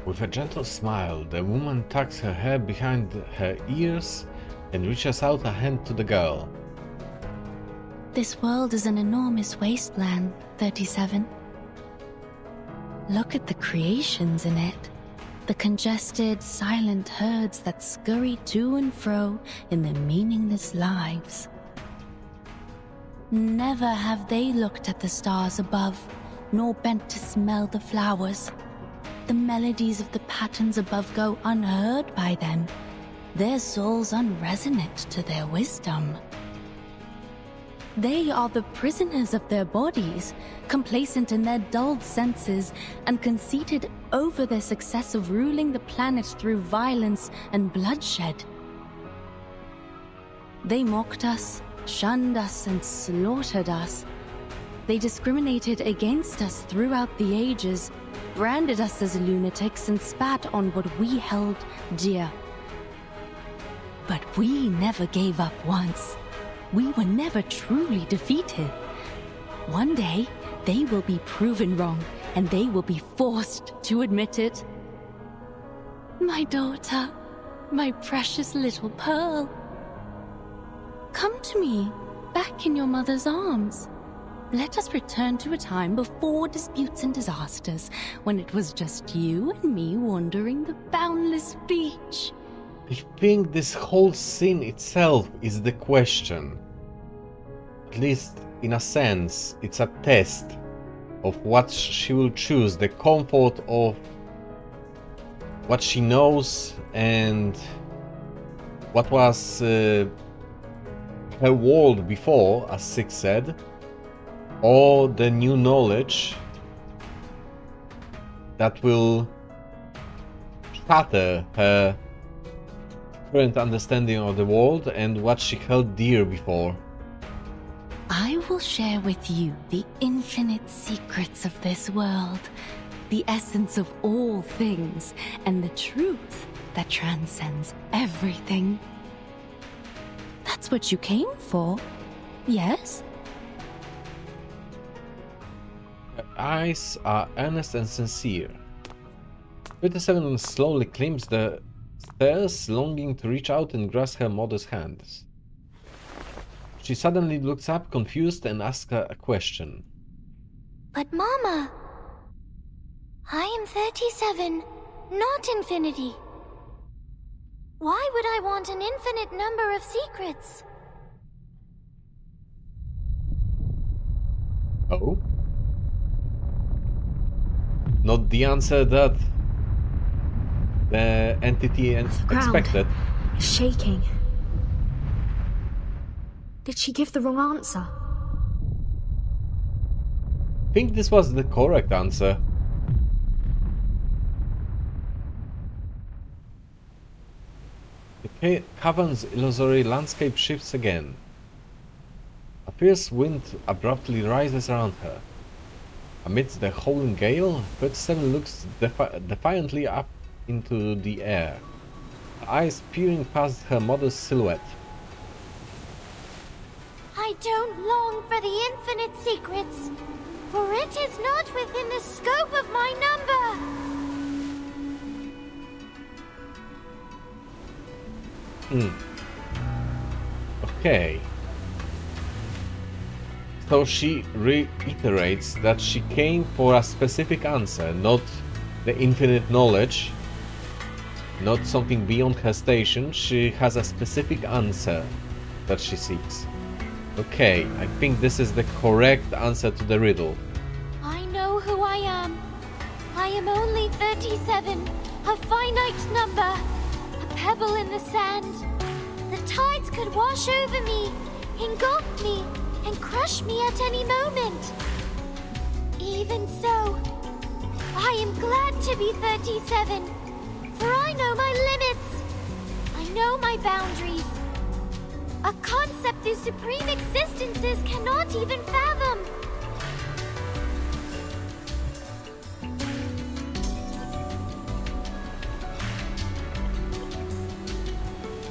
With a gentle smile, the woman tucks her hair behind her ears and reaches out a hand to the girl. This world is an enormous wasteland, 37. Look at the creations in it. The congested, silent herds that scurry to and fro in their meaningless lives. Never have they looked at the stars above, nor bent to smell the flowers. The melodies of the patterns above go unheard by them, their souls unresonant to their wisdom. They are the prisoners of their bodies, complacent in their dulled senses, and conceited over their success of ruling the planet through violence and bloodshed. They mocked us, shunned us, and slaughtered us. They discriminated against us throughout the ages, branded us as lunatics, and spat on what we held dear. But we never gave up once. We were never truly defeated. One day, they will be proven wrong, and they will be forced to admit it. My daughter, my precious little pearl. Come to me, back in your mother's arms. Let us return to a time before disputes and disasters, when it was just you and me wandering the boundless beach. I think this whole scene itself is the question. At least, in a sense, it's a test of what she will choose, the comfort of what she knows and what was her world before, as Six said, or the new knowledge that will shatter her current understanding of the world and what she held dear before. I will share with you the infinite secrets of this world, the essence of all things, and the truth that transcends everything. That's what you came for, yes? Her eyes are earnest and sincere. 37 slowly climbs the stairs, longing to reach out and grasp her mother's hands. She suddenly looks up, confused, and asks her a question. But Mama, I am 37, not infinity. Why would I want an infinite number of secrets? Oh? Not the answer that the entity expected. It's shaking. Did she give the wrong answer? I think this was the correct answer. The cavern's illusory landscape shifts again. A fierce wind abruptly rises around her. Amidst the howling gale, 37 looks defiantly up into the air, her eyes peering past her mother's silhouette. I don't long for the infinite secrets, for it is not within the scope of my number. Okay. So she reiterates that she came for a specific answer, not the infinite knowledge, not something beyond her station. She has a specific answer that she seeks. Okay, I think this is the correct answer to the riddle. I know who I am. I am only 37, a finite number, a pebble in the sand. The tides could wash over me, engulf me, and crush me at any moment. Even so, I am glad to be 37, for I know my limits. I know my boundaries. A concept whose supreme existences cannot even fathom.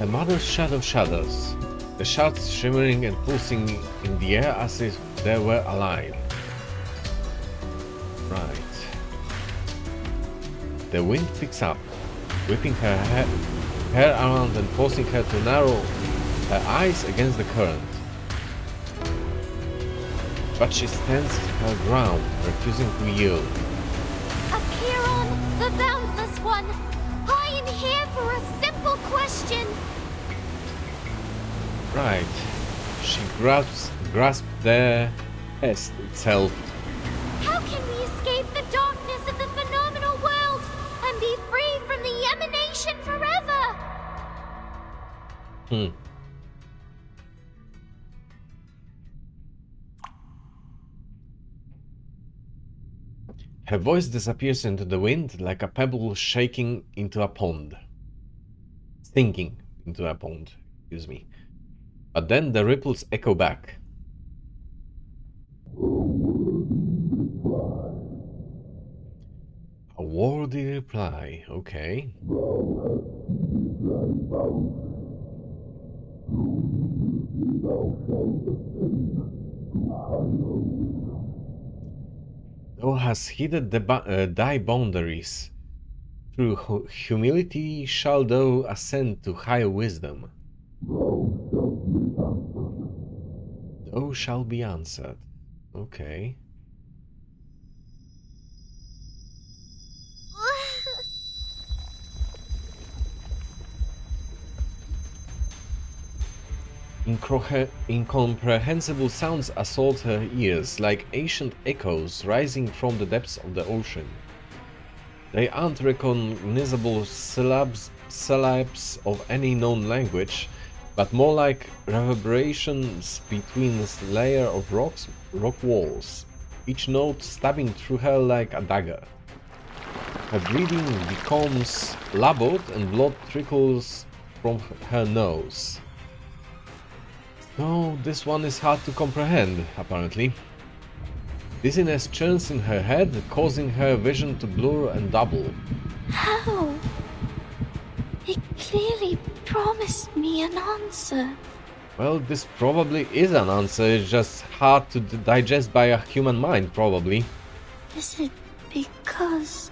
A mother's shadow shadows, the shards shimmering and pulsing in the air as if they were alive. Right. The wind picks up, whipping her hair around and forcing her to narrow her eyes against the current. But she stands her ground, refusing to yield. Acheron, the Boundless One, I am here for a simple question. Right. She grasps the pest itself. How can we escape the darkness of the phenomenal world and be free from the emanation forever? Her voice disappears into the wind like a pebble shaking into a pond. Sinking into a pond, excuse me. But then the ripples echo back. A worthy reply, okay. Thou hast heeded thy boundaries. Through humility shall thou ascend to higher wisdom. Thou shall be answered. Okay. Incomprehensible sounds assault her ears like ancient echoes rising from the depths of the ocean. They aren't recognizable syllables of any known language, but more like reverberations between layers of rock walls, each note stabbing through her like a dagger. Her breathing becomes labored and blood trickles from her nose. So this one is hard to comprehend, apparently. Dizziness churns in her head, causing her vision to blur and double. How? It clearly promised me an answer. Well, this probably is an answer, it's just hard to digest by a human mind, probably. Is it because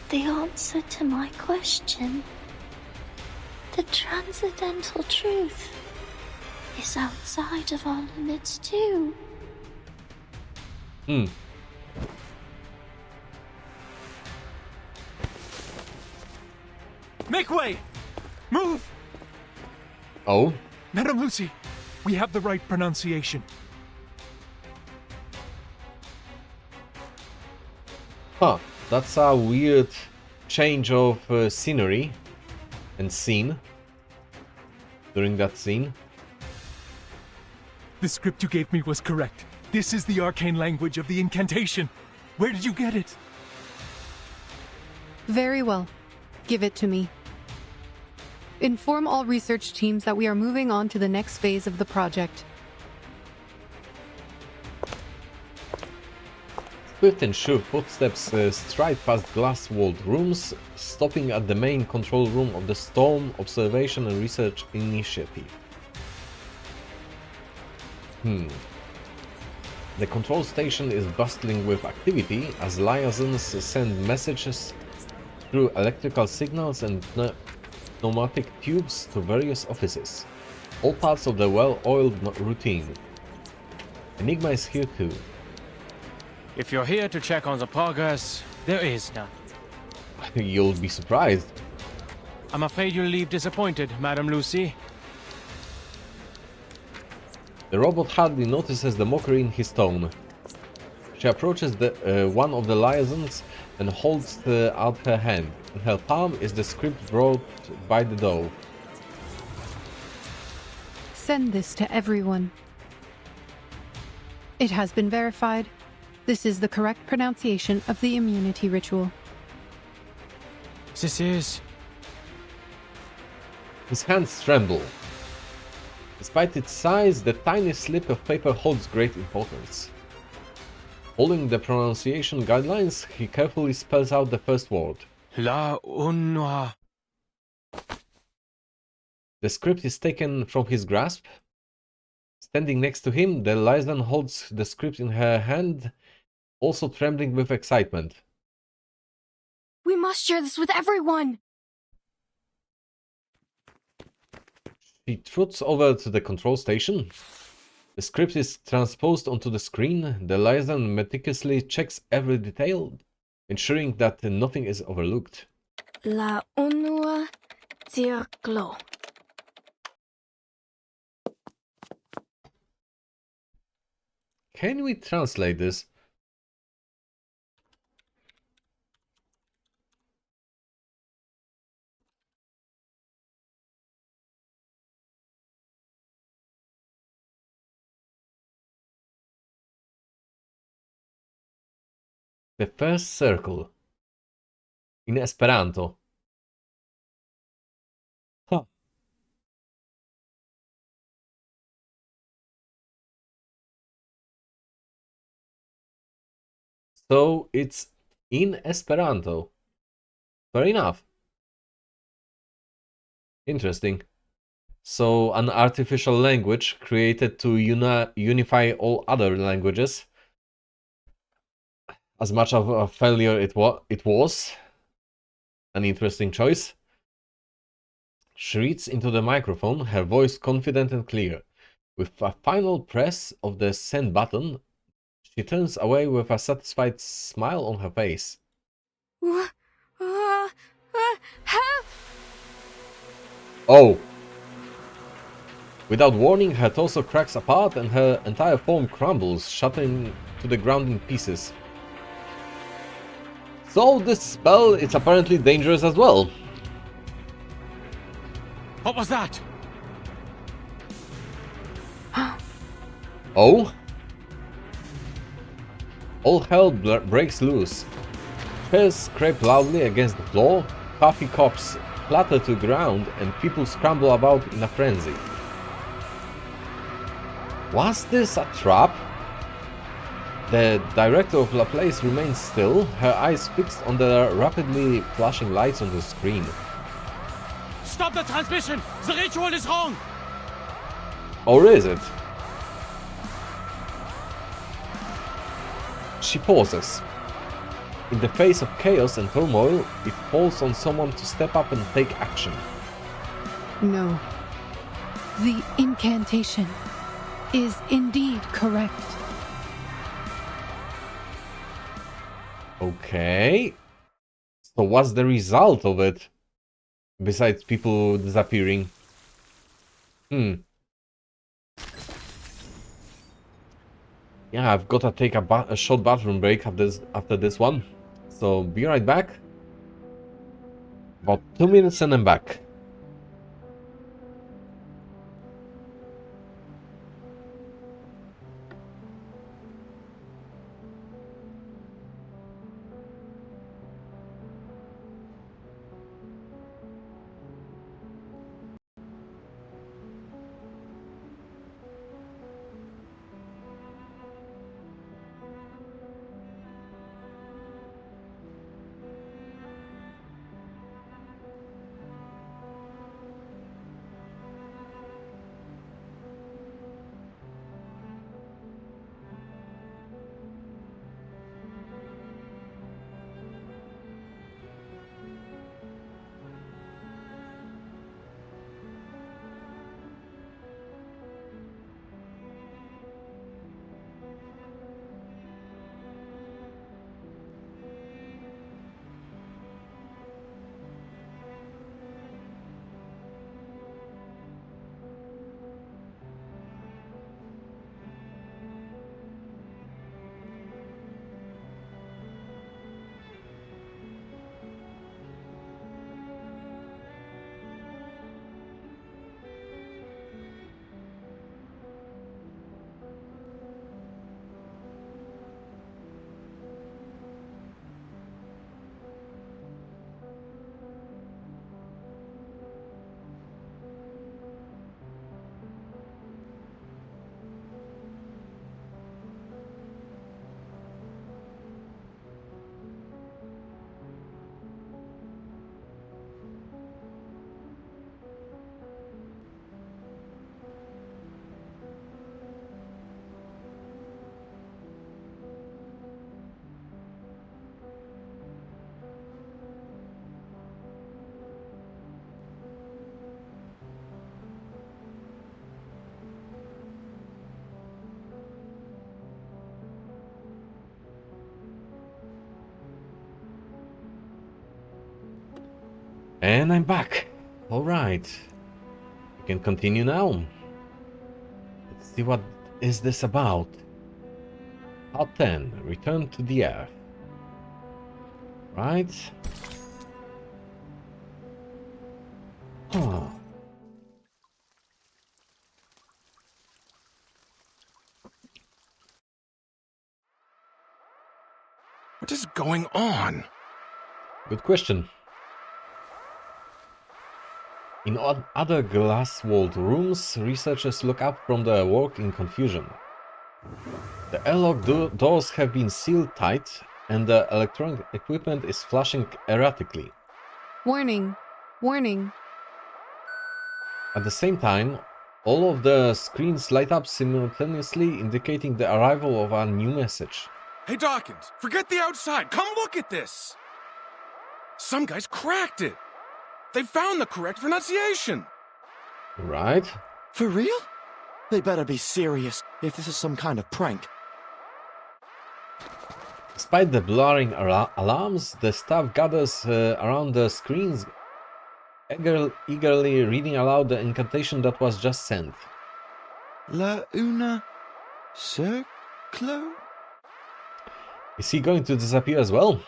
the answer to my question, the transcendental truth, is outside of our limits too? Make way! Move! Oh? Madame Lucy, we have the right pronunciation. Huh, that's a weird change of scenery and scene during that scene. The script you gave me was correct. This is the arcane language of the incantation. Where did you get it? Very well. Give it to me. Inform all research teams that we are moving on to the next phase of the project. Swift and sure footsteps stride past glass-walled rooms, stopping at the main control room of the Storm Observation and Research Initiative. The control station is bustling with activity as liaisons send messages through electrical signals and pneumatic tubes to various offices, all parts of the well-oiled routine. Enigma is here too. If you're here to check on the progress, there is none. You'll be surprised. I'm afraid you'll leave disappointed, Madam Lucy. The robot hardly notices the mockery in his tone. She approaches one of the liaisons and holds out her hand. In her palm is the script brought by the dove. Send this to everyone. It has been verified. This is the correct pronunciation of the immunity ritual. This is... His hands tremble. Despite its size, the tiny slip of paper holds great importance. Following the pronunciation guidelines, he carefully spells out the first word. La Unwa. The script is taken from his grasp. Standing next to him, the liaison holds the script in her hand, also trembling with excitement. We must share this with everyone! She trots over to the control station. The script is transposed onto the screen. The liaison meticulously checks every detail, ensuring that nothing is overlooked. La Unua Circlo. Can we translate this? The first circle. In Esperanto. Huh. So it's in Esperanto. Fair enough. Interesting. So an artificial language created to unify all other languages. As much of a failure it was. An interesting choice. She reads into the microphone, her voice confident and clear. With a final press of the send button, she turns away with a satisfied smile on her face. Oh! Without warning, her torso cracks apart and her entire form crumbles, shattering to the ground in pieces. So this spell is apparently dangerous as well. What was that? Oh? All hell breaks loose. Chairs scrape loudly against the floor, coffee cups clatter to the ground, and people scramble about in a frenzy. Was this a trap? The director of the place remains still, her eyes fixed on the rapidly flashing lights on the screen. Stop the transmission! The ritual is wrong! Or is it? She pauses. In the face of chaos and turmoil, it falls on someone to step up and take action. No. The incantation is indeed correct. Okay. So what's the result of it? Besides people disappearing. Yeah, I've got to take a short bathroom break after this one. So be right back. About 2 minutes and I'm back. And I'm back. Alright. We can continue now. Let's see what is this about. Part 10. Return to the Earth. Right. Oh. What is going on? Good question. In other glass-walled rooms, researchers look up from their work in confusion. The airlock doors have been sealed tight, and the electronic equipment is flashing erratically. Warning. Warning. At the same time, all of the screens light up simultaneously, indicating the arrival of a new message. Hey Dawkins, forget the outside. Come look at this. Some guys cracked it. They found the correct pronunciation. Right. For real? They better be serious if this is some kind of prank. Despite the blaring alarms, the staff gathers around the screens, eagerly reading aloud the incantation that was just sent. La una circlo? Is he going to disappear as well?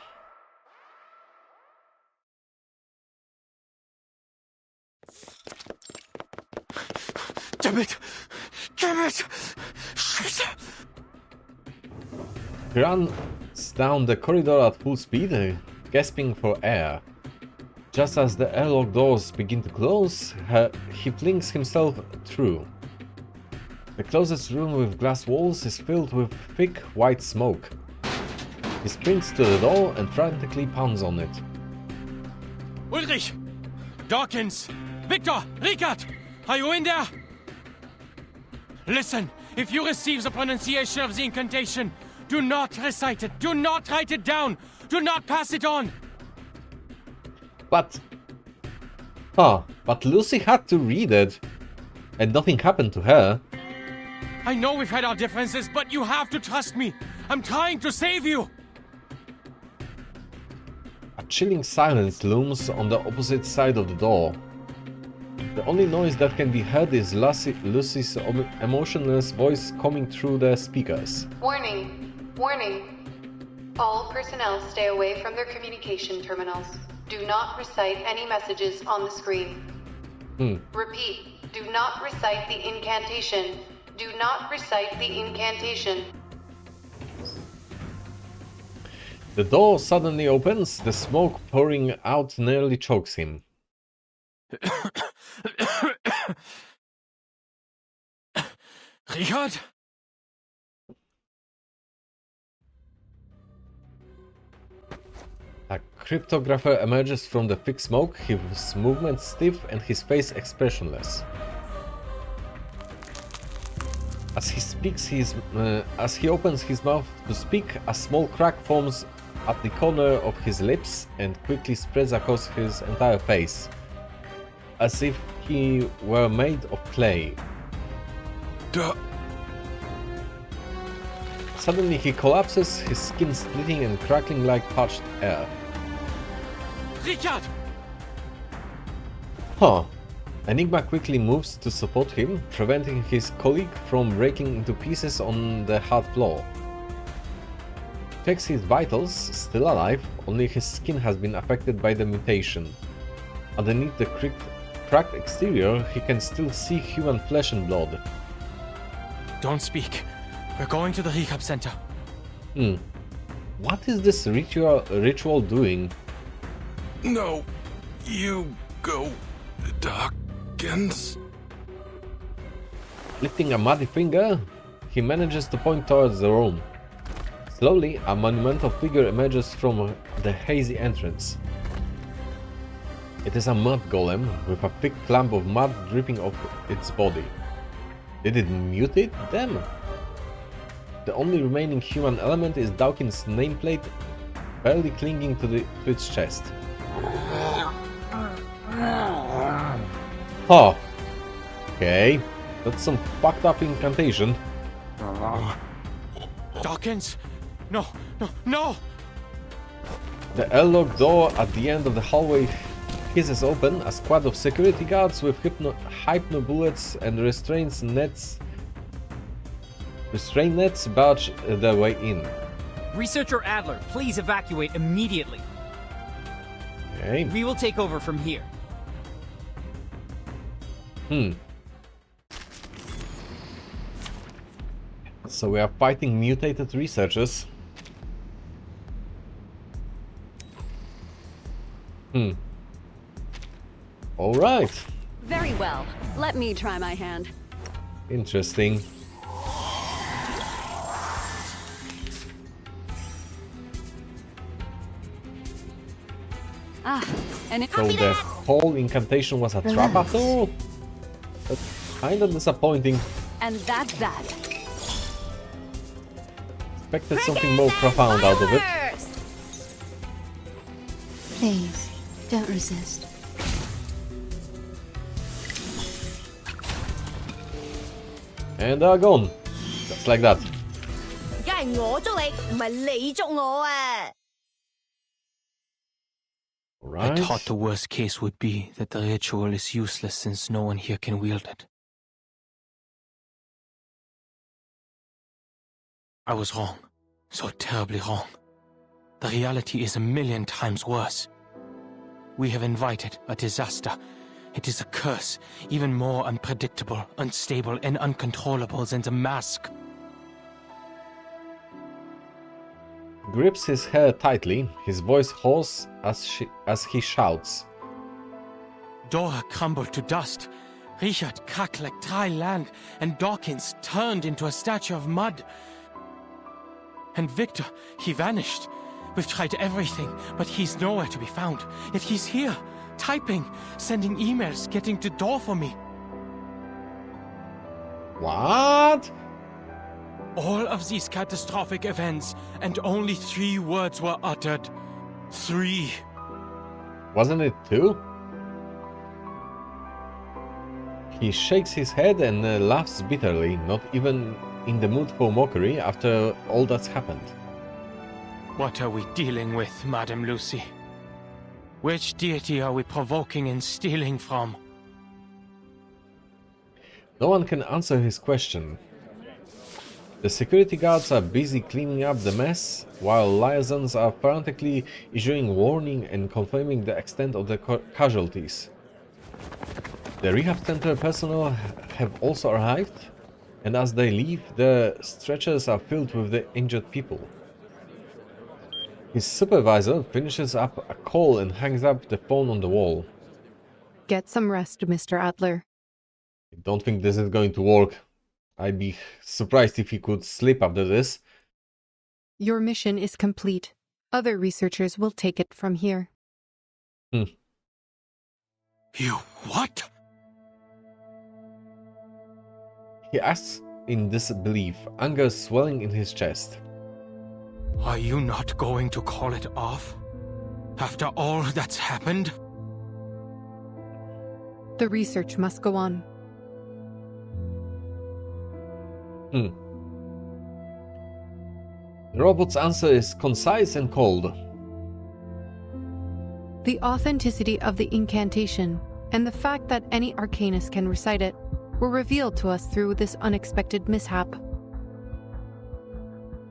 Damn it! Damn it! Shit! He runs down the corridor at full speed, gasping for air. Just as the airlock doors begin to close, he flings himself through. The closest room with glass walls is filled with thick white smoke. He sprints to the door and frantically pounds on it. Ulrich! Dawkins! Victor! Rikard! Are you in there? Listen, if you receive the pronunciation of the incantation, do not recite it, do not write it down, do not pass it on! But Lucy had to read it, and nothing happened to her. I know we've had our differences, but you have to trust me. I'm trying to save you. A chilling silence looms on the opposite side of the door. The only noise that can be heard is Lucy's emotionless voice coming through the speakers. Warning. Warning. All personnel stay away from their communication terminals. Do not recite any messages on the screen. Repeat. Do not recite the incantation. Do not recite the incantation. The door suddenly opens, the smoke pouring out nearly chokes him. Richard? A cryptographer emerges from the thick smoke, his movements stiff and his face expressionless. As he opens his mouth to speak, a small crack forms at the corner of his lips and quickly spreads across his entire face, as if he were made of clay. Suddenly he collapses, his skin splitting and crackling like parched air. Richard! Enigma quickly moves to support him, preventing his colleague from breaking into pieces on the hard floor. Checks his vitals, still alive, only his skin has been affected by the mutation. Underneath the cracked exterior, he can still see human flesh and blood. Don't speak. We're going to the rehab center. What is this ritual doing? No, you go, Dawkins. Lifting a muddy finger, he manages to point towards the room. Slowly, a monumental figure emerges from the hazy entrance. It is a mud golem with a thick clump of mud dripping off its body. Did it mutate them? The only remaining human element is Dawkins' nameplate, barely clinging to its chest. Okay, that's some fucked up incantation. Dawkins! No, no, no! The airlock door at the end of the hallway cases open, a squad of security guards with hypno bullets and restraint nets barge their way in. Researcher Adler, please evacuate immediately. Okay. We will take over from here. So we are fighting mutated researchers. All right. Very well. Let me try my hand. Interesting. And So the whole incantation was a trap after all? That's kinda disappointing. And that's that. Expected something more profound out of it. Please, don't resist. And they're gone. Just like that. I thought the worst case would be that the ritual is useless since no one here can wield it. I was wrong. So terribly wrong. The reality is 1,000,000 times worse. We have invited a disaster. It is a curse, even more unpredictable, unstable, and uncontrollable than the mask. Grips his hair tightly, his voice hoarse as he shouts. Dora crumbled to dust. Richard cracked like dry land, and Dawkins turned into a statue of mud. And Victor, he vanished. We've tried everything, but he's nowhere to be found. Yet he's here, typing, sending emails, getting to door for me. What? All of these catastrophic events, and only 3 words were uttered. 3. Wasn't it 2? He shakes his head and laughs bitterly, not even in the mood for mockery after all that's happened. What are we dealing with, Madame Lucy? Which deity are we provoking and stealing from? No one can answer his question. The security guards are busy cleaning up the mess, while liaisons are frantically issuing warning and confirming the extent of the casualties. The rehab center personnel have also arrived, and as they leave, the stretchers are filled with the injured people. His supervisor finishes up a call and hangs up the phone on the wall. Get some rest, Mr. Adler. I don't think this is going to work. I'd be surprised if he could sleep after this. Your mission is complete. Other researchers will take it from here. You what? He asks in disbelief, anger swelling in his chest. Are you not going to call it off? After all that's happened? The research must go on. The robot's answer is concise and cold. The authenticity of the incantation and the fact that any arcanist can recite it were revealed to us through this unexpected mishap.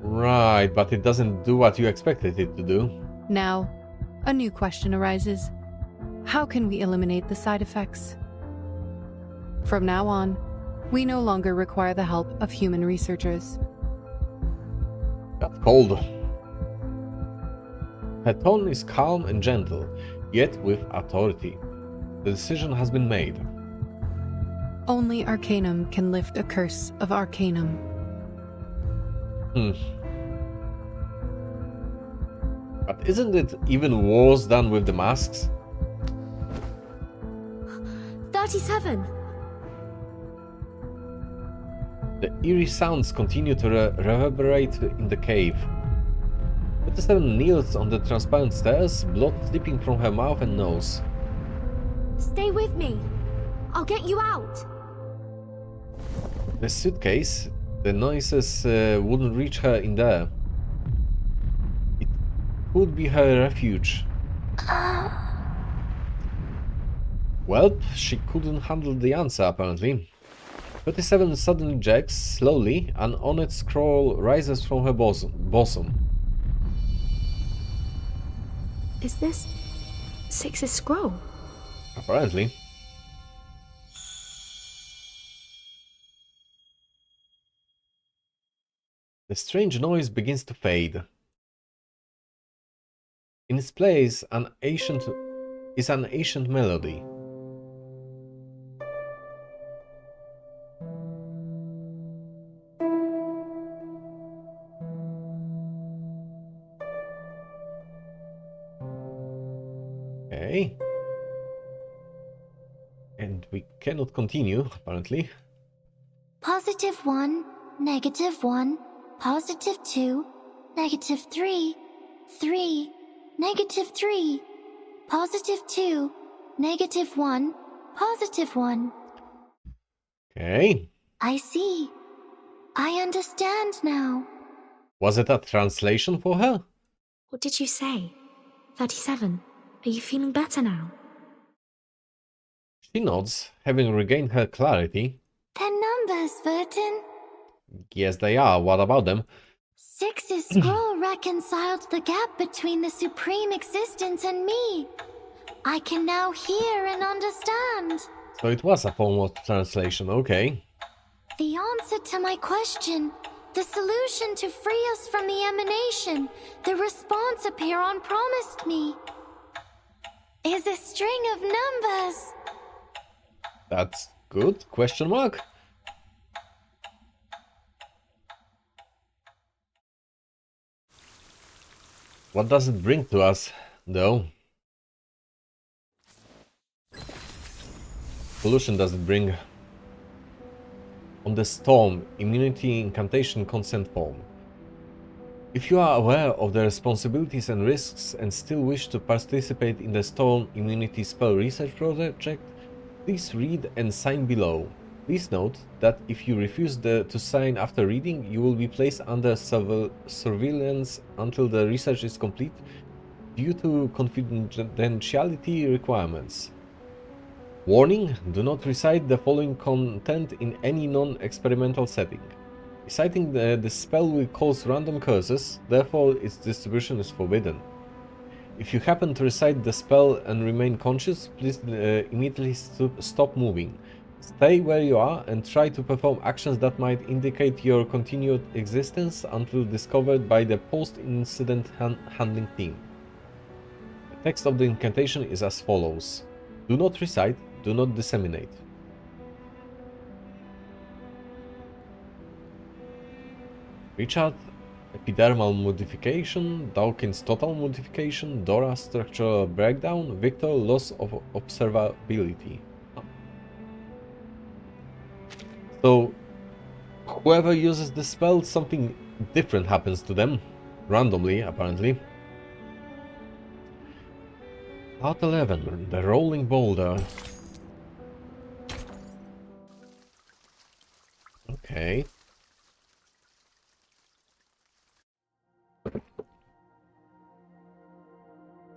Right, but it doesn't do what you expected it to do. Now, a new question arises. How can we eliminate the side effects? From now on, we no longer require the help of human researchers. That's cold. Her tone is calm and gentle, yet with authority. The decision has been made. Only Arcanum can lift a curse of Arcanum. But isn't it even worse than with the masks? 37! The eerie sounds continue to reverberate in the cave. 37 kneels on the transparent stairs, blood slipping from her mouth and nose. Stay with me. I'll get you out. The suitcase, the noises wouldn't reach her in there. It could be her refuge. Well, she couldn't handle the answer, apparently. 37 suddenly jacks slowly, an onyx scroll rises from her bosom. Is this Six's scroll? Apparently. The strange noise begins to fade. In its place, an ancient melody. Okay. And we cannot continue, apparently. +1, -1, +2, -3, 3, -3, +2, -1, +1. Okay. I see. I understand now. Was it a translation for her? What did you say? 37. Are you feeling better now? She nods, having regained her clarity. They're numbers, Vertin. Yes, they are. What about them? Six's scroll reconciled the gap between the supreme existence and me. I can now hear and understand. So it was a form of translation, okay. The answer to my question, the solution to free us from the emanation, the response Apiron promised me, is a string of numbers. That's good? Question mark? What does it bring to us, though? Solution does it bring? On the storm, immunity incantation consent form. If you are aware of the responsibilities and risks and still wish to participate in the Storm Immunity Spell Research Project, please read and sign below. Please note that if you refuse to sign after reading, you will be placed under surveillance until the research is complete due to confidentiality requirements. Warning: do not recite the following content in any non-experimental setting. Reciting the spell will cause random curses, therefore its distribution is forbidden. If you happen to recite the spell and remain conscious, please immediately stop moving. Stay where you are and try to perform actions that might indicate your continued existence until discovered by the post-incident handling team. The text of the incantation is as follows. Do not recite, do not disseminate. Richard, epidermal modification, Dawkins total modification, Dora structural breakdown, Victor loss of observability. So, whoever uses the spell, something different happens to them, randomly apparently. Part 11, the rolling boulder. Okay.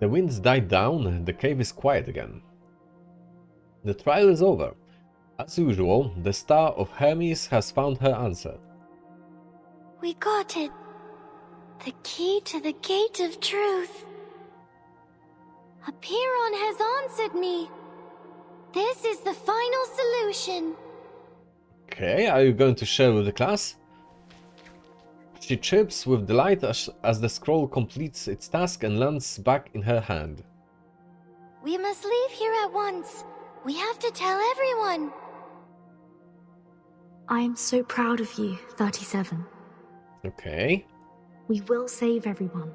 The winds died down and the cave is quiet again. The trial is over. As usual, the Star of Hermes has found her answer. We got it. The key to the gate of truth. Apiron has answered me. This is the final solution. Okay, are you going to share with the class? She chirps with delight as the scroll completes its task and lands back in her hand. We must leave here at once. We have to tell everyone. I am so proud of you, 37. Okay. We will save everyone.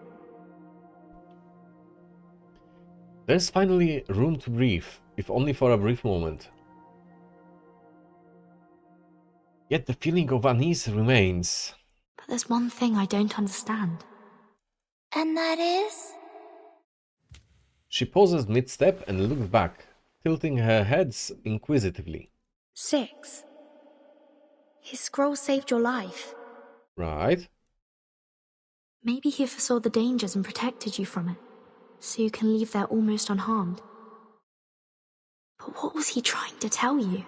There's finally room to breathe, if only for a brief moment. Yet the feeling of unease remains. But there's one thing I don't understand. And that is? She pauses mid-step and looks back, tilting her head inquisitively. 6. His scroll saved your life. Right. Maybe he foresaw the dangers and protected you from it, so you can leave there almost unharmed. But But what was he trying to tell you?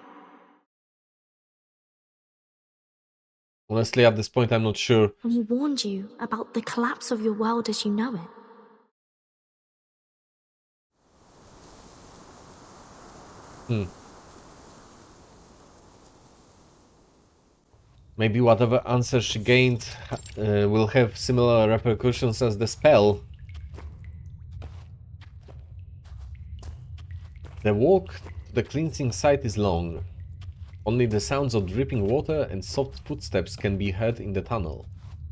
Honestly, at this point, I'm not sure. When he warned you about the collapse of your world as you know it. Maybe whatever answer she gained will have similar repercussions as the spell. The walk to the cleansing site is long. Only the sounds of dripping water and soft footsteps can be heard in the tunnel.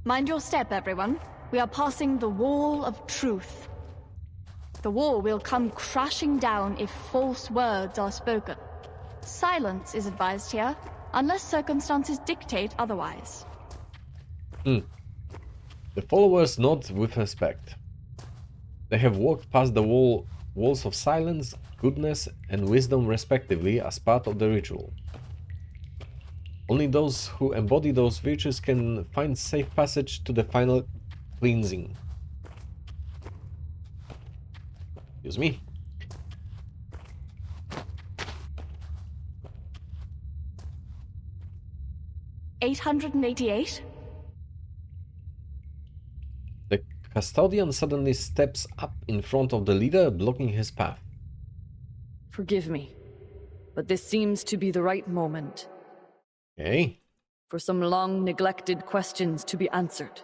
Mind your step, everyone. We are passing the Wall of Truth. The wall will come crashing down if false words are spoken. Silence is advised here, unless circumstances dictate otherwise. The followers nod with respect. They have walked past the walls of silence, goodness, and wisdom respectively as part of the ritual. Only those who embody those virtues can find safe passage to the final cleansing. Excuse me. $888? The custodian suddenly steps up in front of the leader, blocking his path. Forgive me, but this seems to be the right moment. Okay. For some long neglected questions to be answered.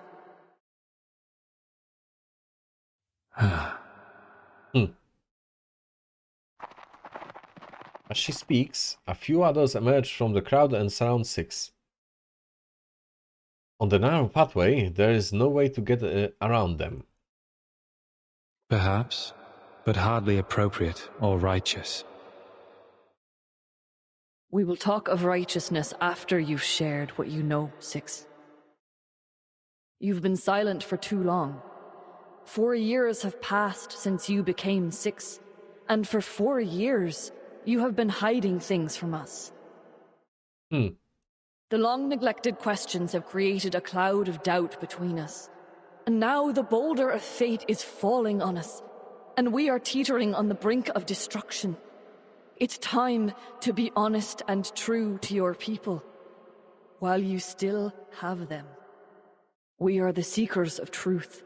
As she speaks, a few others emerge from the crowd and surround Six. On the narrow pathway, there is no way to get around them. Perhaps, but hardly appropriate or righteous. We will talk of righteousness after you've shared what you know, Six. You've been silent for too long. 4 years have passed since you became Six, and for 4 years, you have been hiding things from us. The long-neglected questions have created a cloud of doubt between us. And now the boulder of fate is falling on us, and we are teetering on the brink of destruction. It's time to be honest and true to your people, while you still have them. We are the seekers of truth.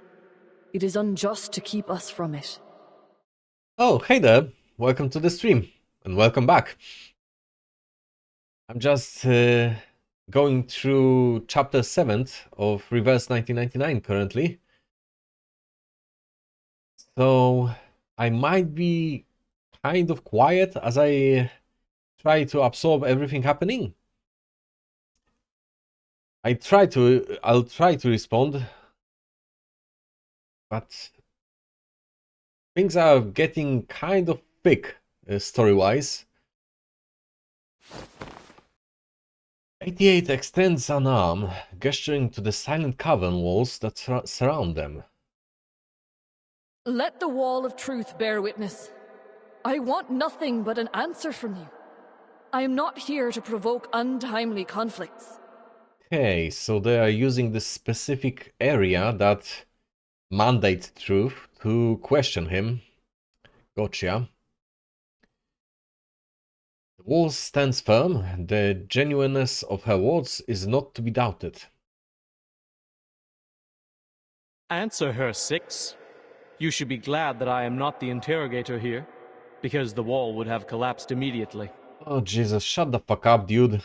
It is unjust to keep us from it. Oh, hey there. Welcome to the stream, and welcome back. I'm just going through chapter 7 of Reverse 1999 currently. So I might be kind of quiet as I try to absorb everything happening. I'll try to respond, but things are getting kind of thick story-wise. 88 extends an arm, gesturing to the silent cavern walls that surround them. Let the Wall of Truth bear witness. I want nothing but an answer from you. I am not here to provoke untimely conflicts. Okay, so they are using this specific area that mandates Truth to question him. Gotcha. The wall stands firm. The genuineness of her words is not to be doubted. Answer her, Six. You should be glad that I am not the interrogator here, because the wall would have collapsed immediately. Oh Jesus, shut the fuck up, dude.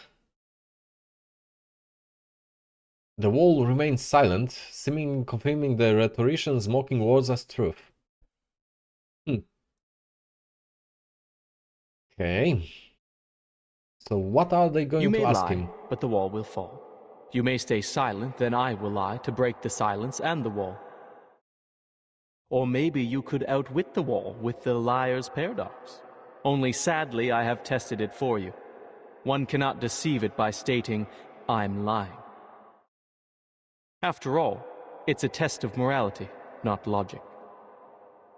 The wall remains silent, seemingly confirming the rhetorician's mocking words as truth. Okay. So what are they going to ask him? You may lie, but the wall will fall. You may stay silent, then I will lie to break the silence and the wall. Or maybe you could outwit the wall with the liar's paradox. Only sadly, I have tested it for you. One cannot deceive it by stating, I'm lying. After all, it's a test of morality, not logic.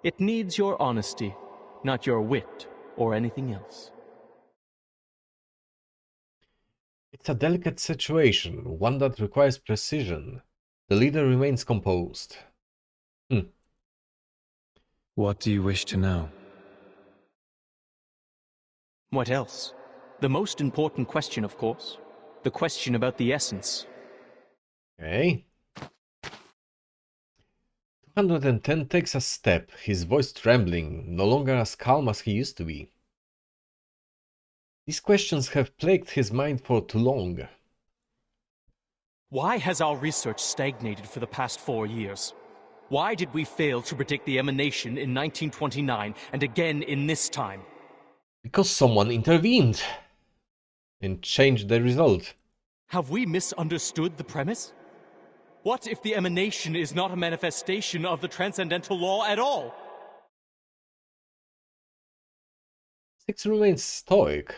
It needs your honesty, not your wit or anything else. It's a delicate situation, one that requires precision. The leader remains composed. What do you wish to know? What else? The most important question, of course. The question about the essence. Okay. 210 takes a step, his voice trembling, no longer as calm as he used to be. These questions have plagued his mind for too long. Why has our research stagnated for the past 4 years? Why did we fail to predict the emanation in 1929 and again in this time? Because someone intervened and changed the result. Have we misunderstood the premise? What if the emanation is not a manifestation of the transcendental law at all? Six remains stoic,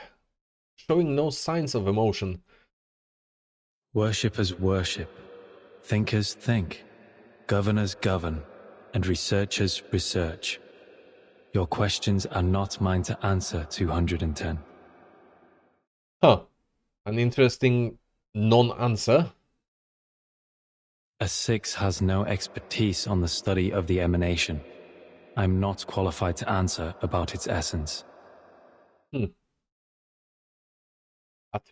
showing no signs of emotion. Worshippers worship, thinkers think, governors govern, and researchers research. Your questions are not mine to answer, 210. Huh. An interesting non-answer. A 6 has no expertise on the study of the emanation. I'm not qualified to answer about its essence. A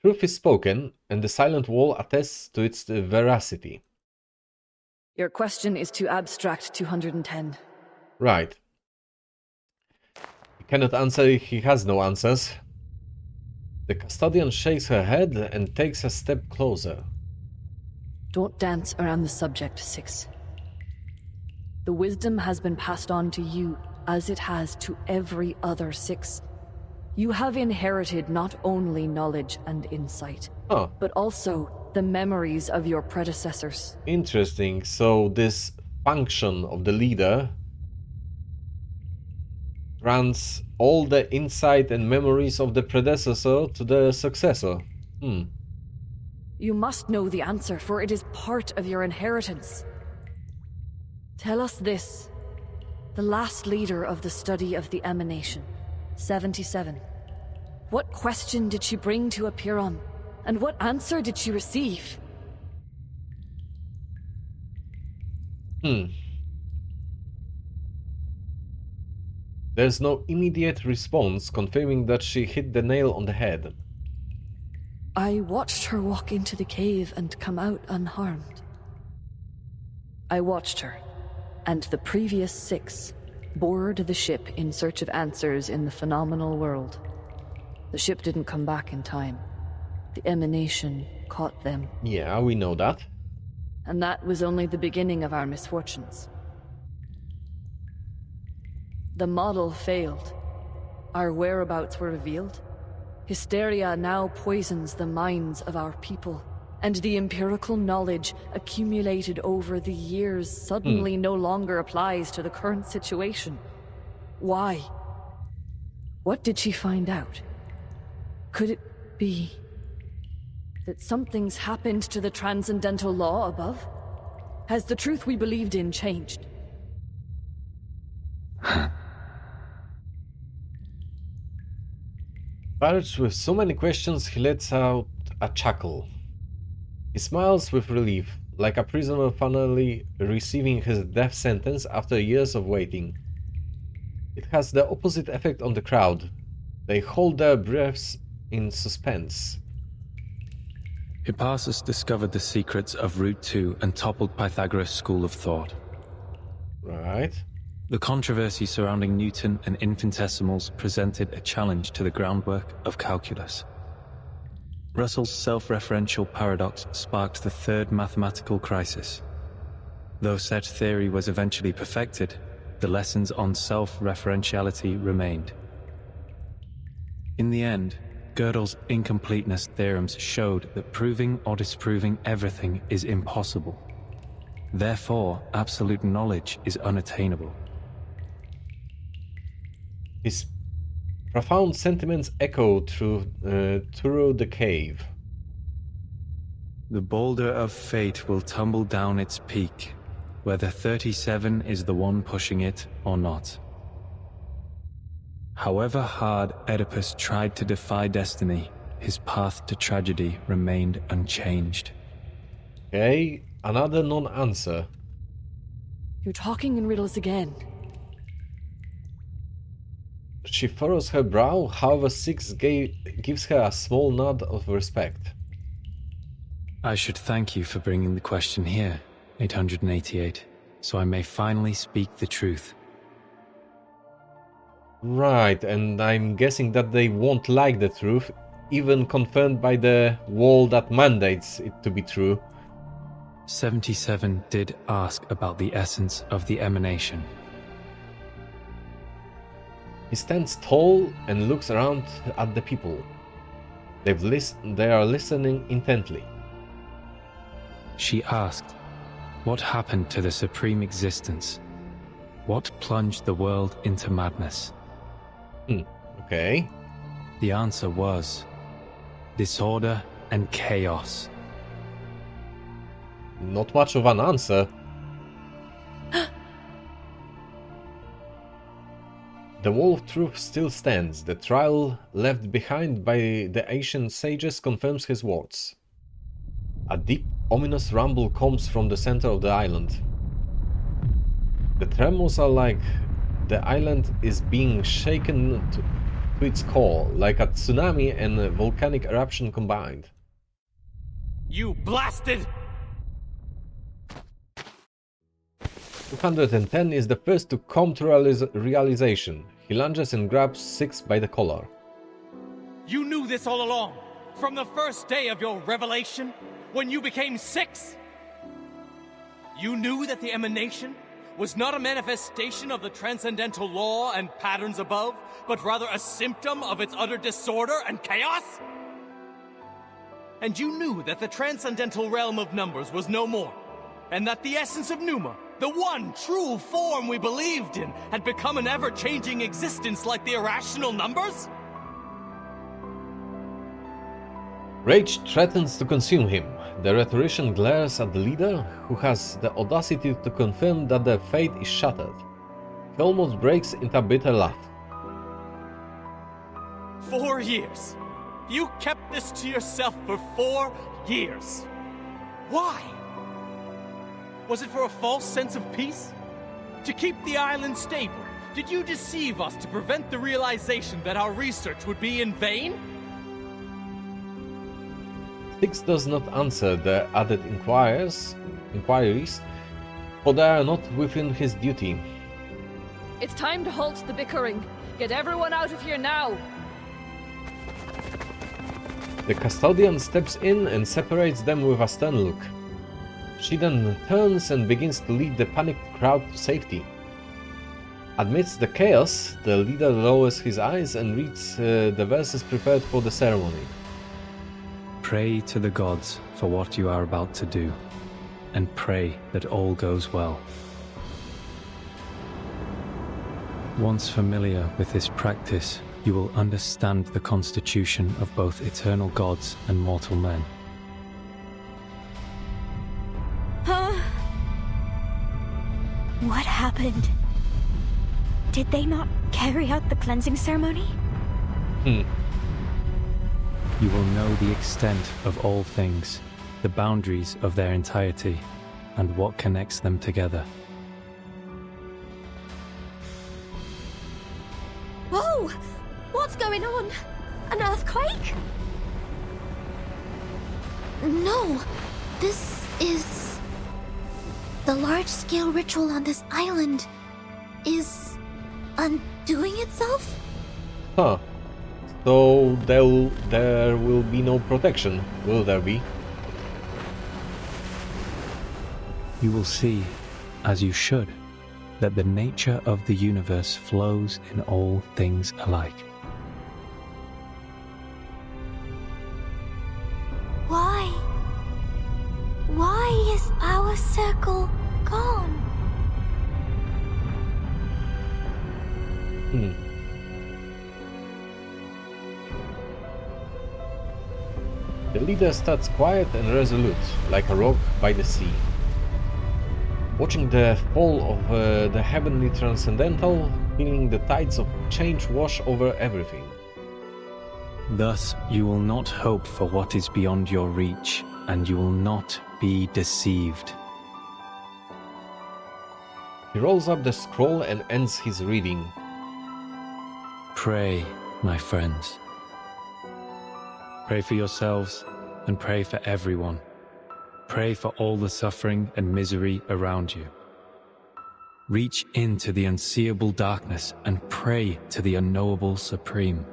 truth is spoken, and the silent wall attests to its veracity. Your question is too abstract, 210. Right. He cannot answer, he has no answers. The custodian shakes her head and takes a step closer. Don't dance around the subject, 6. The wisdom has been passed on to you, as it has to every other 6. You have inherited not only knowledge and insight, but also the memories of your predecessors. Interesting. So this function of the leader grants all the insight and memories of the predecessor to the successor. You must know the answer, for it is part of your inheritance. Tell us this. The last leader of the study of the emanation, 77. What question did she bring to Apiron? And what answer did she receive? There's no immediate response confirming that she hit the nail on the head. I watched her walk into the cave and come out unharmed. I watched her, and the previous 6 board the ship in search of answers in the phenomenal world. The ship didn't come back in time. The emanation caught them. Yeah, we know that. And that was only the beginning of our misfortunes. The model failed. Our whereabouts were revealed. Hysteria now poisons the minds of our people, and the empirical knowledge accumulated over the years suddenly no longer applies to the current situation. Why? What did she find out? Could it be that something's happened to the transcendental law above? Has the truth we believed in changed? Barraged with so many questions, he lets out a chuckle. He smiles with relief, like a prisoner finally receiving his death sentence after years of waiting. It has the opposite effect on the crowd. They hold their breaths in suspense. Hippasus discovered the secrets of Route 2 and toppled Pythagoras' school of thought. Right. The controversy surrounding Newton and infinitesimals presented a challenge to the groundwork of calculus. Russell's self-referential paradox sparked the third mathematical crisis. Though such theory was eventually perfected, the lessons on self-referentiality remained. In the end, Gödel's incompleteness theorems showed that proving or disproving everything is impossible. Therefore, absolute knowledge is unattainable. His profound sentiments echo through the cave. The boulder of fate will tumble down its peak, whether 37 is the one pushing it or not. However hard Oedipus tried to defy destiny, his path to tragedy remained unchanged. Okay, another non-answer. You're talking in riddles again. She furrows her brow, however Six gives her a small nod of respect. I should thank you for bringing the question here, 888, so I may finally speak the truth. Right, and I'm guessing that they won't like the truth, even confirmed by the wall that mandates it to be true. 77 did ask about the essence of the emanation. He stands tall and looks around at the people. They are listening intently. She asked, what happened to the Supreme Existence? What plunged the world into madness? Okay. The answer was disorder and chaos. Not much of an answer. The wall of truth still stands. The trial left behind by the ancient sages confirms his words. A deep, ominous rumble comes from the center of the island. The tremors are like the island is being shaken to its core, like a tsunami and a volcanic eruption combined. You blasted! 210 is the first to come to realization. He lunges and grabs Six by the collar. You knew this all along, from the first day of your revelation, when you became Six? You knew that the emanation was not a manifestation of the transcendental law and patterns above, but rather a symptom of its utter disorder and chaos? And you knew that the transcendental realm of numbers was no more, and that the essence of Numa, the one true form we believed in, had become an ever-changing existence like the irrational numbers? Rage threatens to consume him. The rhetorician glares at the leader, who has the audacity to confirm that their fate is shattered. He almost breaks into a bitter laugh. 4 years. You kept this to yourself for 4 years. Why? Was it for a false sense of peace? To keep the island stable? Did you deceive us to prevent the realization that our research would be in vain? Six does not answer the added inquiries, for they are not within his duty. It's time to halt the bickering. Get everyone out of here now! The custodian steps in and separates them with a stern look. She then turns and begins to lead the panicked crowd to safety. Amidst the chaos, the leader lowers his eyes and reads the verses prepared for the ceremony. Pray to the gods for what you are about to do, and pray that all goes well. Once familiar with this practice, you will understand the constitution of both eternal gods and mortal men. What happened? Did they not carry out the cleansing ceremony? You will know the extent of all things, the boundaries of their entirety, and what connects them together. Whoa! What's going on? An earthquake? No, this is... The large-scale ritual on this island is undoing itself? Huh. So there will be no protection, will there be? You will see, as you should, that the nature of the universe flows in all things alike. Why? Why is our circle gone? The leader starts quiet and resolute, like a rock by the sea. Watching the fall of the heavenly transcendental, feeling the tides of change wash over everything. Thus, you will not hope for what is beyond your reach, and you will not be deceived. He rolls up the scroll and ends his reading. pray, my friends. Pray for yourselves and pray for everyone. Pray for all the suffering and misery around you. Reach into the unseeable darkness and pray to the unknowable Supreme.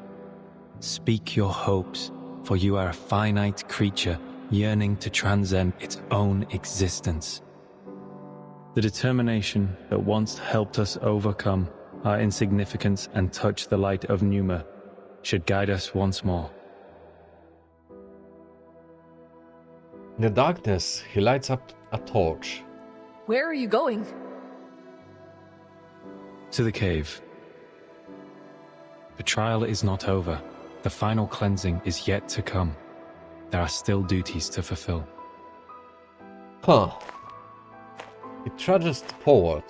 Speak your hopes, for you are a finite creature yearning to transcend its own existence. The determination that once helped us overcome our insignificance and touch the light of Numa should guide us once more. In the darkness, he lights up a torch. Where are you going? To the cave. The trial is not over. The final cleansing is yet to come. There are still duties to fulfill. Huh. He trudges forward.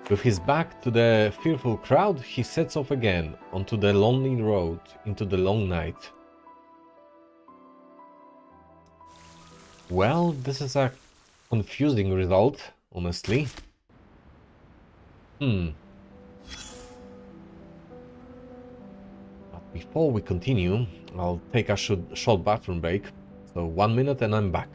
With his back to the fearful crowd, he sets off again onto the lonely road into the long night. Well, this is a confusing result, honestly. But before we continue, I'll take a short bathroom break. So 1 minute and I'm back.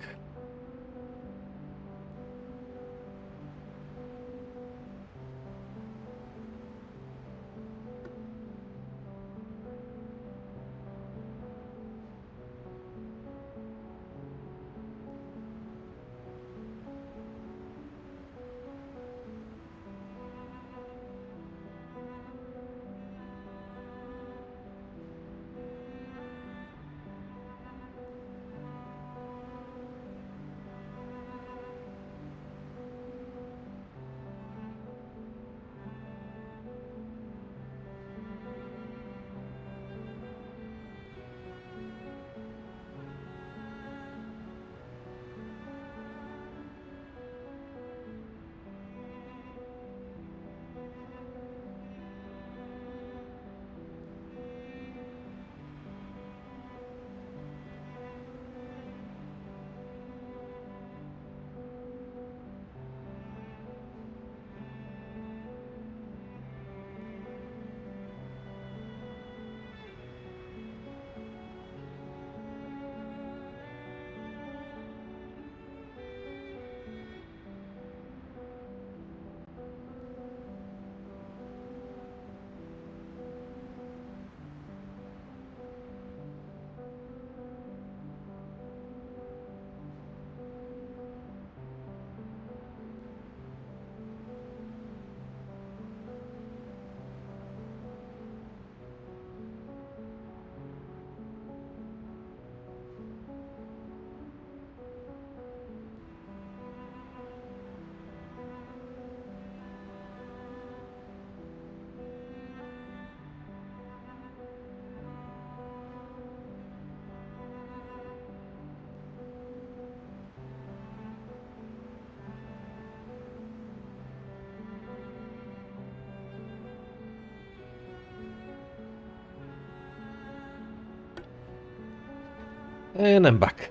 And I'm back.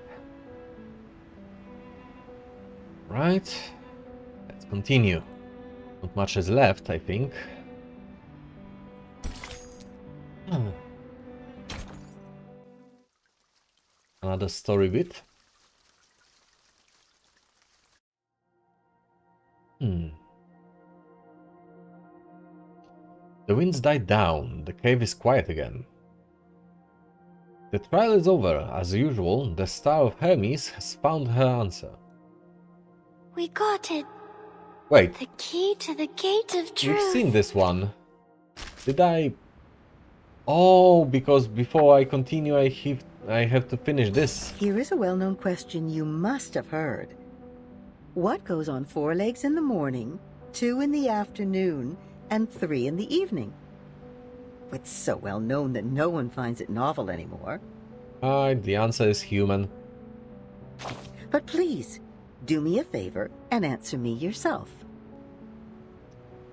Right, let's continue. Not much is left, I think. Another story bit. The winds died down, the cave is quiet again. The trial is over. As usual, the Star of Hermes has found her answer. We got it. Wait, The key to the gate of truth. we've seen this one. Did I... Oh, because before I continue I have to finish this. Here is a well-known question you must have heard. What goes on 4 legs in the morning, 2 in the afternoon, and 3 in the evening? It's so well known that no one finds it novel anymore. The answer is human. But please, do me a favor and answer me yourself.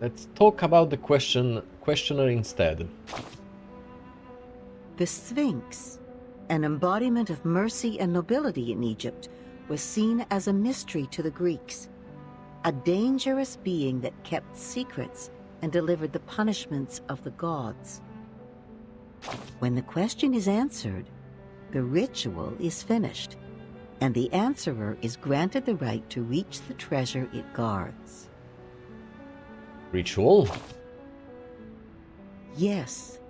Let's talk about the questioner instead. The Sphinx, an embodiment of mercy and nobility in Egypt, was seen as a mystery to the Greeks. A dangerous being that kept secrets and delivered the punishments of the gods. When the question is answered, the ritual is finished, and the answerer is granted the right to reach the treasure it guards. Ritual? Yes,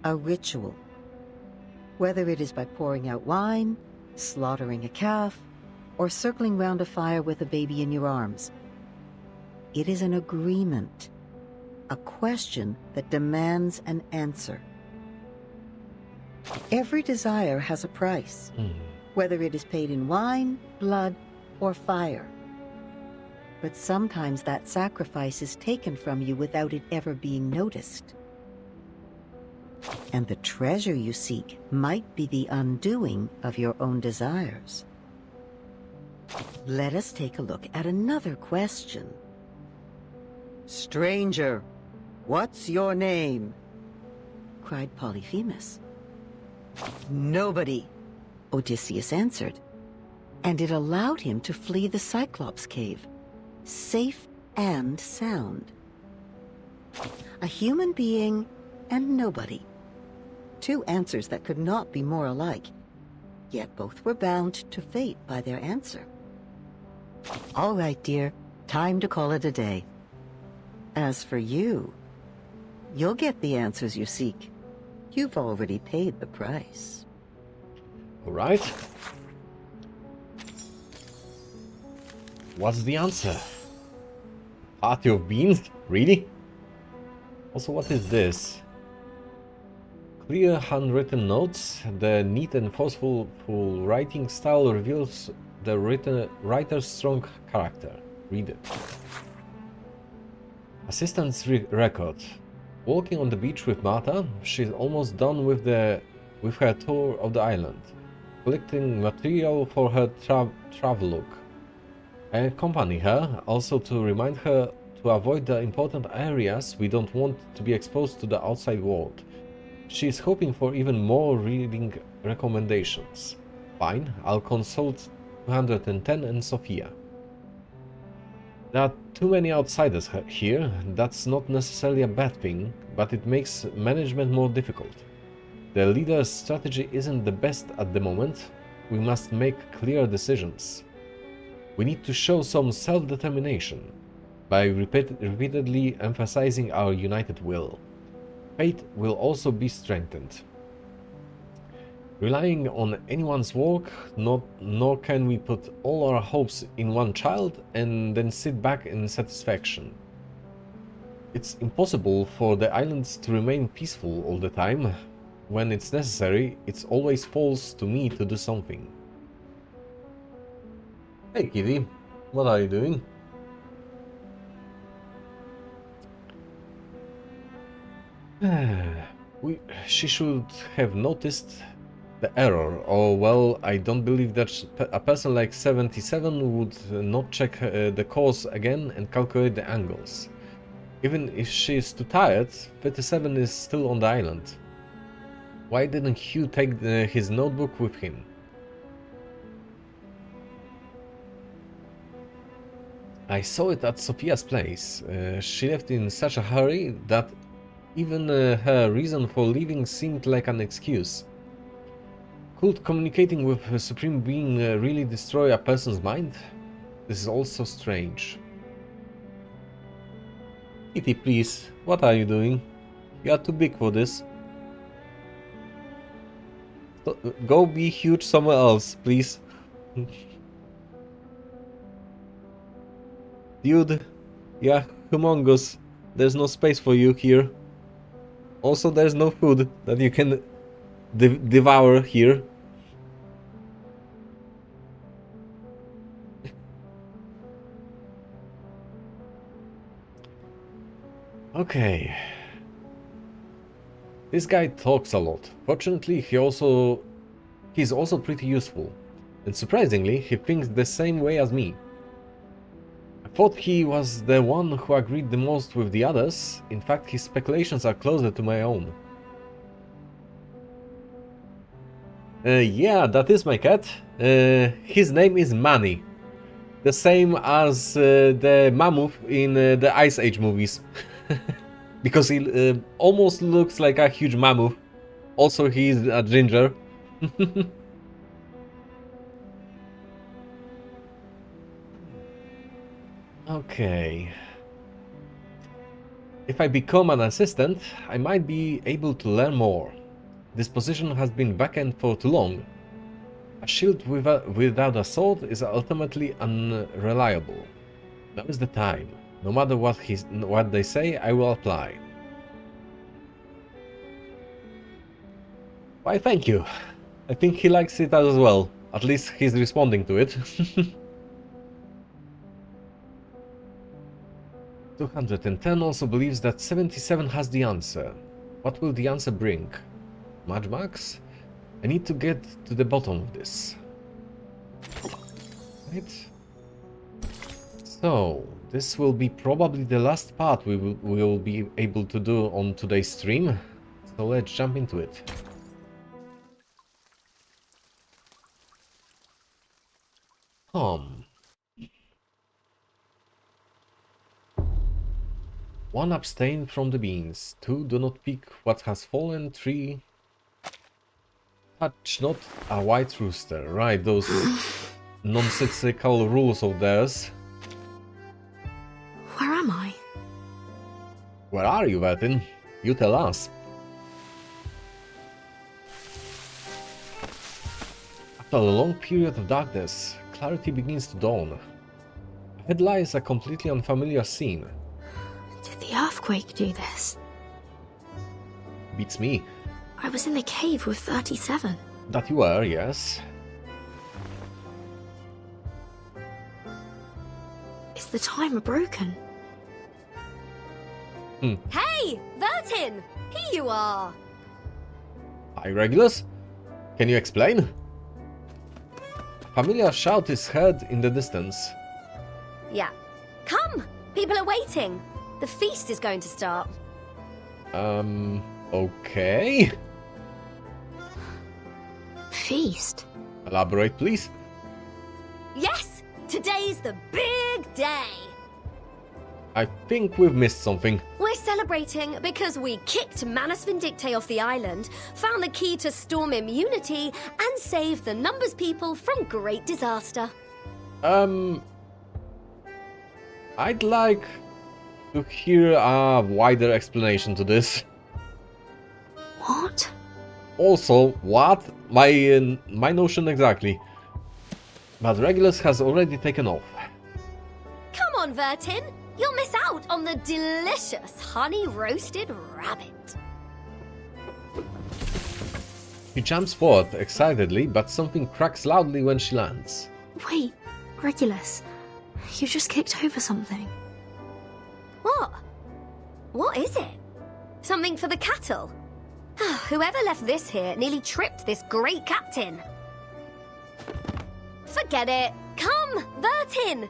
a ritual. Whether it is by pouring out wine, slaughtering a calf, or circling round a fire with a baby in your arms. It is an agreement, a question that demands an answer. Every desire has a price, whether it is paid in wine, blood, or fire. But sometimes that sacrifice is taken from you without it ever being noticed. And the treasure you seek might be the undoing of your own desires. Let us take a look at another question. Stranger, what's your name? Cried Polyphemus. Nobody, Odysseus answered, and it allowed him to flee the Cyclops cave, safe and sound. A human being and nobody. Two answers that could not be more alike, yet both were bound to fate by their answer. All right, dear, time to call it a day. As for you, you'll get the answers you seek. You've already paid the price. All right. What's the answer? Party of beans? Really? Also, what is this? Clear handwritten notes. The neat and forceful writing style reveals the writer's strong character. Read it. Assistant's record. Walking on the beach with Martha, she's almost done with her tour of the island, collecting material for her travelogue. I accompany her, also to remind her to avoid the important areas we don't want to be exposed to the outside world. She is hoping for even more reading recommendations. Fine, I'll consult 210 and Sophia. There are too many outsiders here. That's not necessarily a bad thing, but it makes management more difficult. The leader's strategy isn't the best at the moment. We must make clear decisions. We need to show some self-determination by repeatedly emphasizing our united will. Faith will also be strengthened. Relying on anyone's work, nor can we put all our hopes in one child and then sit back in satisfaction. It's impossible for the islands to remain peaceful all the time. When it's necessary, it always falls to me to do something. Hey Kitty, what are you doing? She should have noticed the error, or well, I don't believe that a person like 77 would not check the course again and calculate the angles. Even if she is too tired, 37 is still on the island. Why didn't Hugh take his notebook with him? I saw it at Sophia's place. She left in such a hurry that even her reason for leaving seemed like an excuse. Could communicating with a supreme being really destroy a person's mind? This is also strange. Kitty, please, what are you doing? You are too big for this. Go be huge somewhere else, please. Dude, yeah, humongous. There's no space for you here. Also, there's no food that you can devour here. Okay. This guy talks a lot. Fortunately, he's also pretty useful. And surprisingly, he thinks the same way as me. I thought he was the one who agreed the most with the others. In fact, his speculations are closer to my own. Yeah, that is my cat. His name is Manny. The same as the mammoth in the Ice Age movies. Because he almost looks like a huge mammoth. Also, he's a ginger. Okay. If I become an assistant, I might be able to learn more. This position has been vacant for too long. A shield without a sword is ultimately unreliable. Now is the time. No matter what they say, I will apply. Why, thank you. I think he likes it as well. At least he's responding to it. 210 also believes that 77 has the answer. What will the answer bring? Mad Max? I need to get to the bottom of this. Right. So, this will be probably the last part we will be able to do on today's stream. So let's jump into it. One, abstain from the beans. 2, do not pick what has fallen. 3, touch not a white rooster. Right, those nonsensical rules of theirs. Where am I? Where are you, Vertin? You tell us. After a long period of darkness, clarity begins to dawn. Ahead lies a completely unfamiliar scene. Did the earthquake do this? Beats me. I was in the cave with 37. That you were, yes. Is the timer broken? Hey, Vertin! Here you are! Hi, Regulus. Can you explain? A familiar shout is heard in the distance. Yeah. Come! People are waiting. The feast is going to start. Okay. Feast? Elaborate, please. Yes! Today's the big day! I think we've missed something. We're celebrating because we kicked Manus Vindicte off the island, found the key to Storm immunity, and saved the Numbers people from great disaster. I'd like to hear a wider explanation to this. What? Also, what? My notion exactly. But Regulus has already taken off. Come on, Vertin! You'll miss out on the delicious honey-roasted rabbit. She jumps forth excitedly, but something cracks loudly when she lands. Wait, Regulus. You just kicked over something. What? What is it? Something for the cattle? Whoever left this here nearly tripped this great captain. Forget it. Come, Vertin!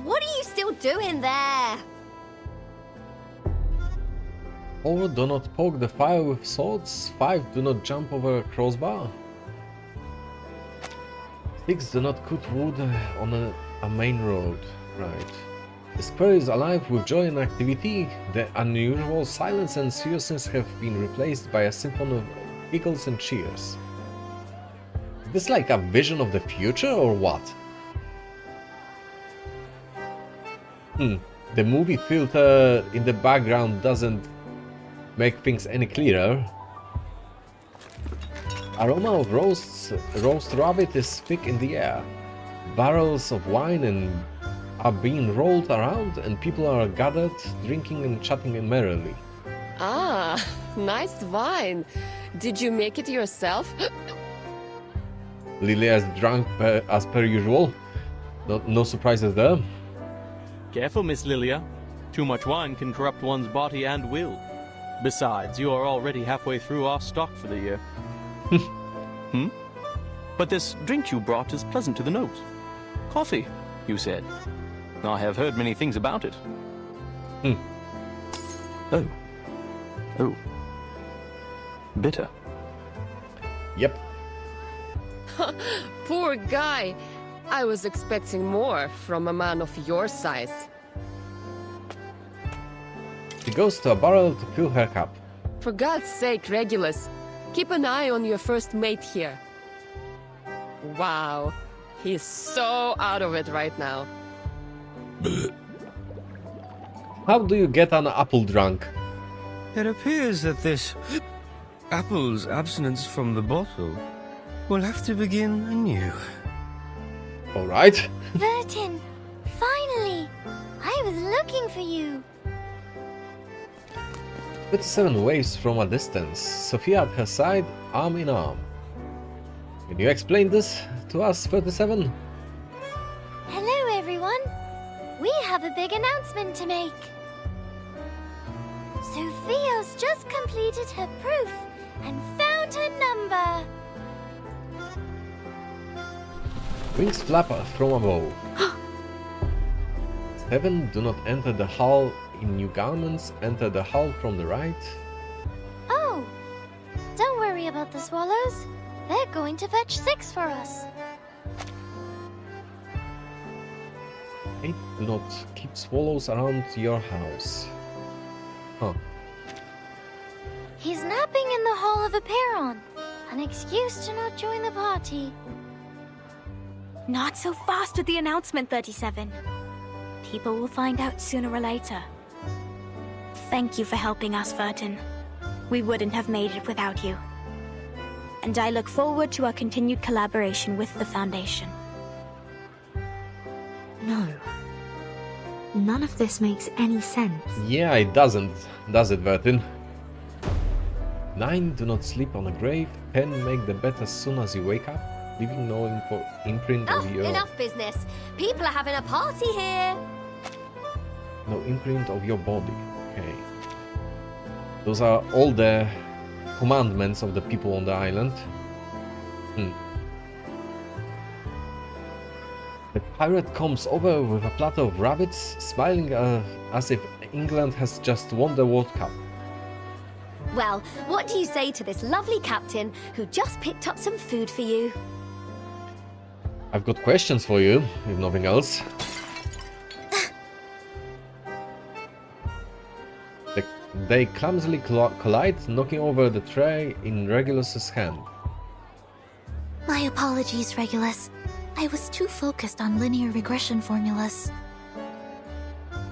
What are you still doing there? 4, do not poke the fire with swords. 5, do not jump over a crossbar. 6, do not cut wood on a main road. Right. The square is alive with joy and activity. The unusual silence and seriousness have been replaced by a symphony of giggles and cheers. Is this like a vision of the future or what? The movie filter in the background doesn't make things any clearer. Aroma of roast rabbit is thick in the air. Barrels of wine are being rolled around and people are gathered, drinking and chatting merrily. Ah, nice wine. Did you make it yourself? Lilia is drunk as per usual. No surprises there. Careful, Miss Lilia. Too much wine can corrupt one's body and will. Besides, you are already halfway through our stock for the year. But this drink you brought is pleasant to the nose. Coffee, you said. I have heard many things about it. Oh. Bitter. Yep. Poor guy. I was expecting more from a man of your size. She goes to a barrel to fill her cup. For God's sake, Regulus, Keep an eye on your first mate here. Wow, he's so out of it right now. How do you get an apple drunk? It appears that this apple's abstinence from the bottle will have to begin anew. Alright. Vertin, finally! I was looking for you. 37 waves from a distance, Sophia at her side, arm in arm. Can you explain this to us, 37? Hello, everyone. We have a big announcement to make. Sophia's just completed her proof and found her number. Wings flap from above. 7, do not enter the hall in new garments, enter the hall from the right. Oh, don't worry about the swallows. They're going to fetch 6 for us. 8, do not keep swallows around your house. Huh. He's napping in the Hall of Aperon. An excuse to not join the party. Not so fast with the announcement, 37. People will find out sooner or later. Thank you for helping us, Vertin. We wouldn't have made it without you. And I look forward to our continued collaboration with the Foundation. No. None of this makes any sense. Yeah, it doesn't, does it, Vertin? 9, do not sleep on a grave. 10, make the bed as soon as you wake up, leaving no imprint of your... Enough business. People are having a party here. No imprint of your body. Okay. Those are all the commandments of the people on the island. The pirate comes over with a platter of rabbits, smiling as if England has just won the World Cup. Well, what do you say to this lovely captain who just picked up some food for you? I've got questions for you, if nothing else. They clumsily collide, knocking over the tray in Regulus's hand. My apologies, Regulus. I was too focused on linear regression formulas.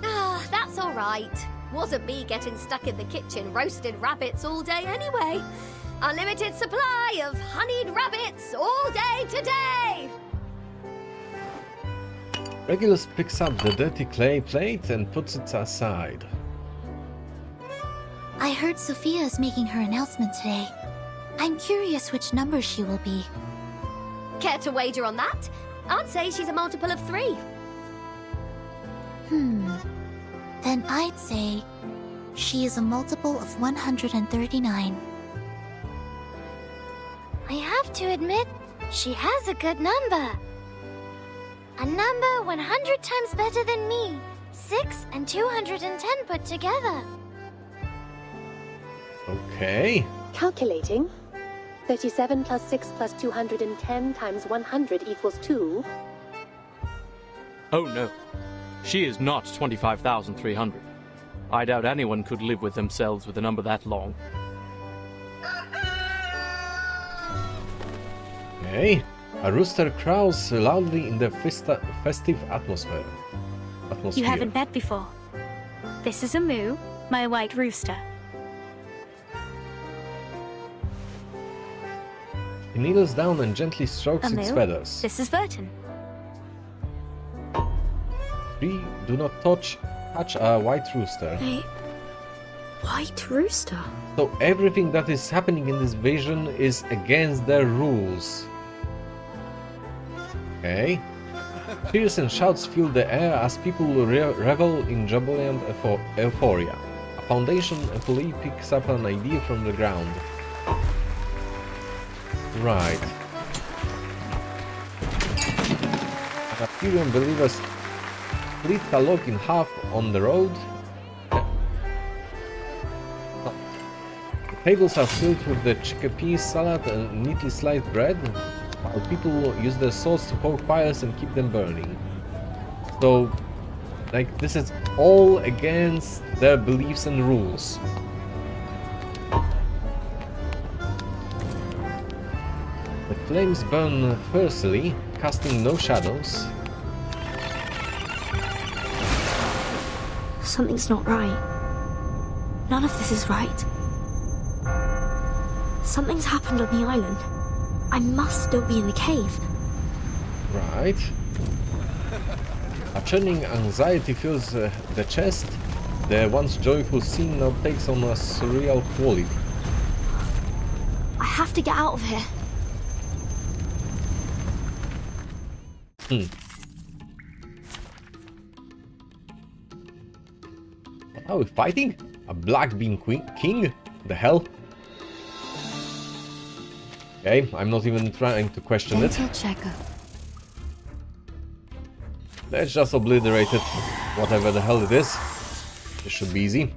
Ah, that's all right. Wasn't me getting stuck in the kitchen roasting rabbits all day anyway. Unlimited supply of honeyed rabbits all day today! Regulus picks up the dirty clay plate and puts it aside. I heard Sophia is making her announcement today. I'm curious which number she will be. Care to wager on that? I'd say she's a multiple of 3. Then I'd say she is a multiple of 139. I have to admit, she has a good number. A number 100 times better than me. 6 and 210 put together. Okay. Calculating. 37 plus 6 plus 210 times 100 equals 2. Oh no. She is not 25,300. I doubt anyone could live with themselves with a number that long. Okay. A rooster crows loudly in the festive atmosphere. You haven't met before. This is a moo, my white rooster. He kneels down and gently strokes its feathers. This is Vertin. 3, do not touch a white rooster. A white rooster? So everything that is happening in this vision is against their rules. Okay. Cheers and shouts fill the air as people revel in jubilant euphoria. A Foundation employee picks up an idea from the ground. Right. An Aperion believers split a log in half on the road. The tables are filled with the chickpea salad and neatly sliced bread, while people use their swords to poke fires and keep them burning. So, like, this is all against their beliefs and rules. Flames burn fiercely, casting no shadows. Something's not right. None of this is right. Something's happened on the island. I must still be in the cave. Right. A churning anxiety fills the chest. The once joyful scene now takes on a surreal quality. I have to get out of here. What are we fighting? A Black Bean King? The hell? Okay, I'm not even trying to question it. Checker. Let's just obliterate it, whatever the hell it is. This should be easy.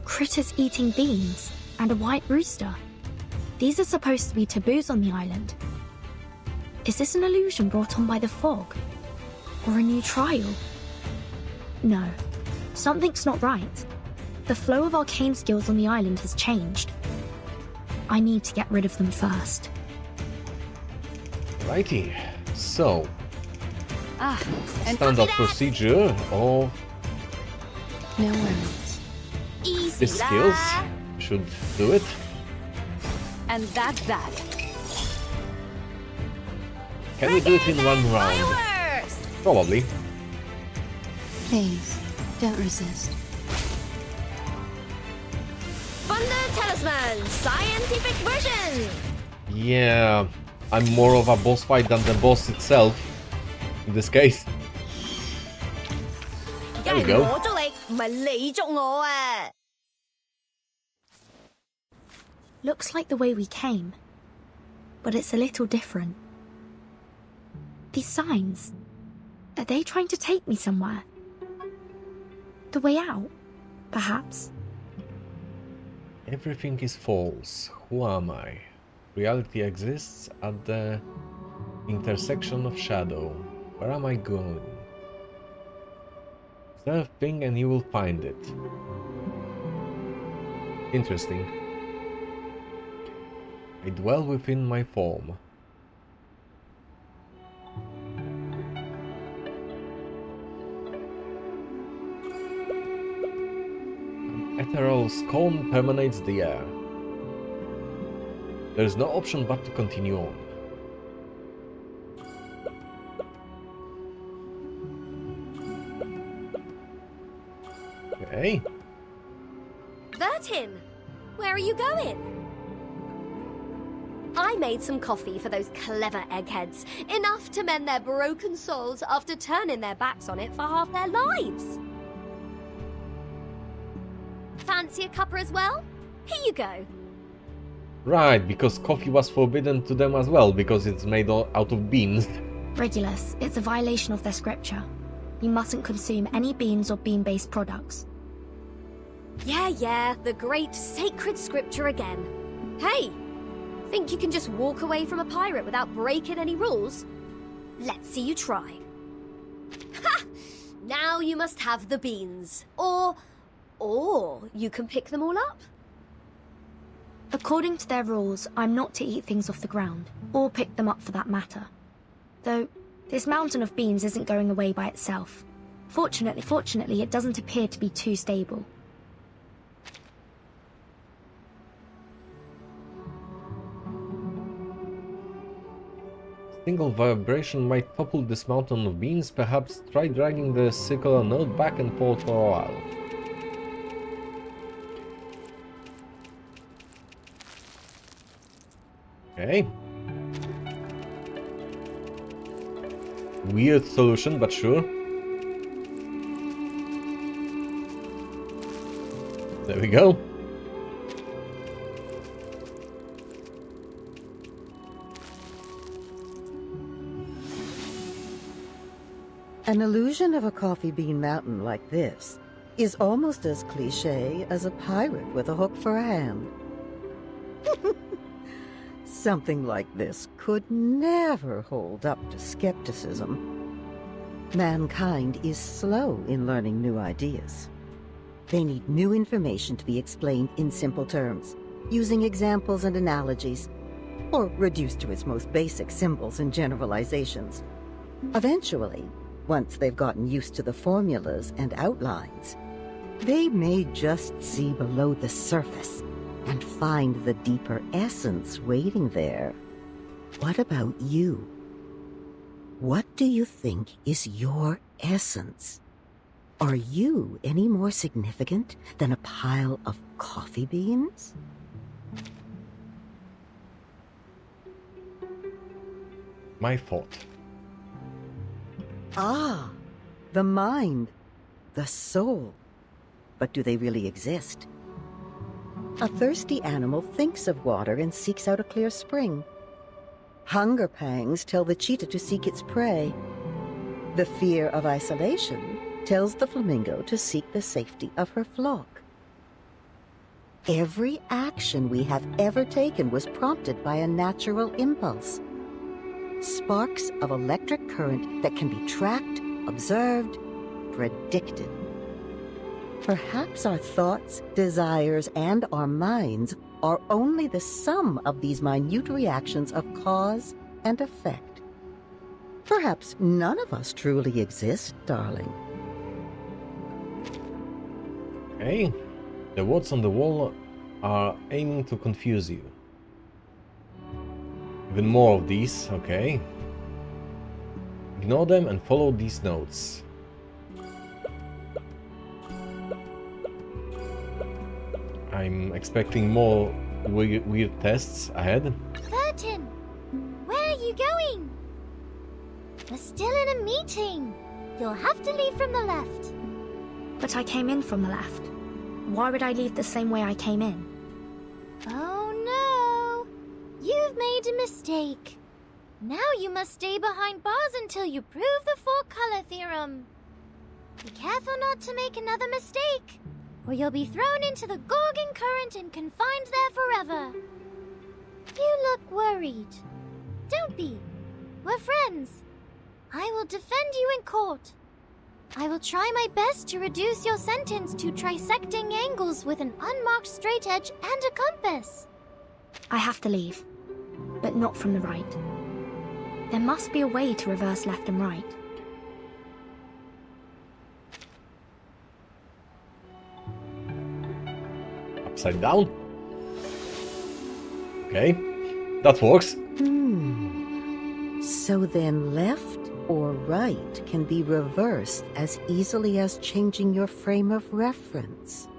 Critters eating beans and a white rooster. These are supposed to be taboos on the island. Is this an illusion brought on by the fog? Or a new trial? No, something's not right. The flow of arcane skills on the island has changed. I need to get rid of them first. Righty, so and standard procedure of No worries. Easy, these skills should do it. And that's that. Can we do it in one round? Probably. Please, don't resist. Thunder Talisman, scientific version! Yeah, I'm more of a boss fight than the boss itself. In this case. There we go. Looks like the way we came, but it's a little different. These signs, are they trying to take me somewhere? The way out, perhaps? Everything is false. Who am I? Reality exists at the intersection of shadow. Where am I going? Observe thing and you will find it. Interesting. I dwell within my form. An ethereal scorn permeates the air. There is no option but to continue on. Okay. Vertin, where are you going? I made some coffee for those clever eggheads, enough to mend their broken souls after turning their backs on it for half their lives. Fancy a cuppa as well? Here you go. Right, because coffee was forbidden to them as well, because it's made out of beans. Regulus, it's a violation of their scripture. You mustn't consume any beans or bean-based products. Yeah, the great sacred scripture again. Hey, think you can just walk away from a pirate without breaking any rules? Let's see you try. Ha! Now you must have the beans. Or you can pick them all up. According to their rules, I'm not to eat things off the ground, or pick them up for that matter. Though, this mountain of beans isn't going away by itself. Fortunately, it doesn't appear to be too stable. Single vibration might topple this mountain of beans. Perhaps try dragging the circular node back and forth for a while. Okay. Weird solution, but sure. There we go. An illusion of a coffee bean mountain like this is almost as cliché as a pirate with a hook for a hand. Something like this could never hold up to skepticism. Mankind is slow in learning new ideas. They need new information to be explained in simple terms, using examples and analogies. or reduced to its most basic symbols and generalizations. Eventually, once they've gotten used to the formulas and outlines, they may just see below the surface and find the deeper essence waiting there. What about you? What do you think is your essence? Are you any more significant than a pile of coffee beans? My fault. Ah, the mind, the soul. But do they really exist? A thirsty animal thinks of water and seeks out a clear spring. Hunger pangs tell the cheetah to seek its prey. The fear of isolation tells the flamingo to seek the safety of her flock. Every action we have ever taken was prompted by a natural impulse. Sparks of electric current that can be tracked, observed, predicted. Perhaps our thoughts, desires, and our minds are only the sum of these minute reactions of cause and effect. Perhaps none of us truly exist, darling. Okay. The words on the wall are aiming to confuse you. Even more of these, okay. Ignore them and follow these notes. I'm expecting more weird tests ahead. Burton! Where are you going? We're still in a meeting. You'll have to leave from the left. But I came in from the left. Why would I leave the same way I came in? Oh no! You've made a mistake. Now you must stay behind bars until you prove the four-color theorem. Be careful not to make another mistake, or you'll be thrown into the Gorgon current and confined there forever. You look worried. Don't be. We're friends. I will defend you in court. I will try my best to reduce your sentence to trisecting angles with an unmarked straight edge and a compass. I have to leave, but not from the right. There must be a way to reverse left and right. Upside down. Okay, that works. So then left or right can be reversed as easily as changing your frame of reference.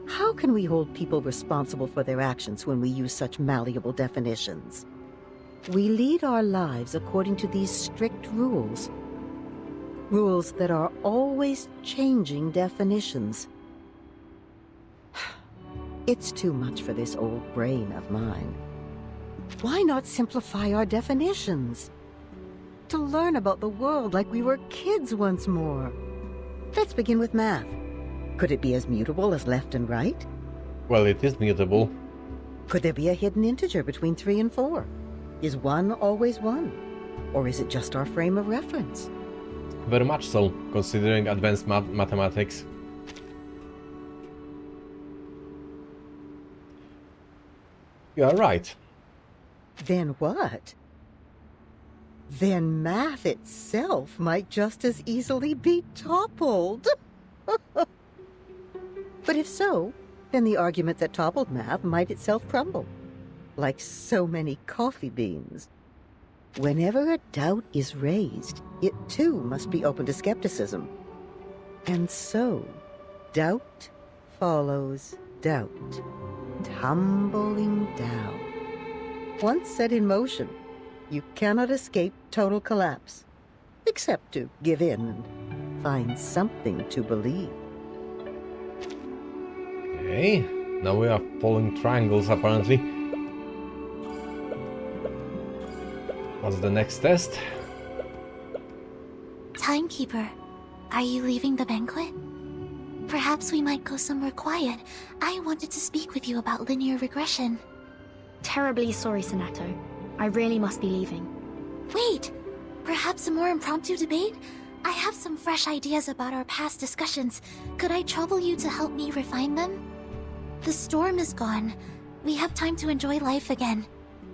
How can we hold people responsible for their actions when we use such malleable definitions? We lead our lives according to these strict rules. Rules that are always changing definitions. It's too much for this old brain of mine. Why not simplify our definitions? To learn about the world like we were kids once more. Let's begin with math. Could it be as mutable as left and right? Well, it is mutable. Could there be a hidden integer between 3 and 4? Is 1 always 1? Or is it just our frame of reference? Very much so, considering advanced mathematics. You are right. Then what? Then math itself might just as easily be toppled. But if so, then the argument that toppled math might itself crumble, like so many coffee beans. Whenever a doubt is raised, it too must be open to skepticism. And so, doubt follows doubt, tumbling down. Once set in motion, you cannot escape total collapse, except to give in and find something to believe. Okay, now we are following triangles apparently. What's the next test? Timekeeper, are you leaving the banquet? Perhaps we might go somewhere quiet. I wanted to speak with you about linear regression. Terribly sorry, Sonato. I really must be leaving. Wait! Perhaps a more impromptu debate? I have some fresh ideas about our past discussions. Could I trouble you to help me refine them? The storm is gone. We have time to enjoy life again.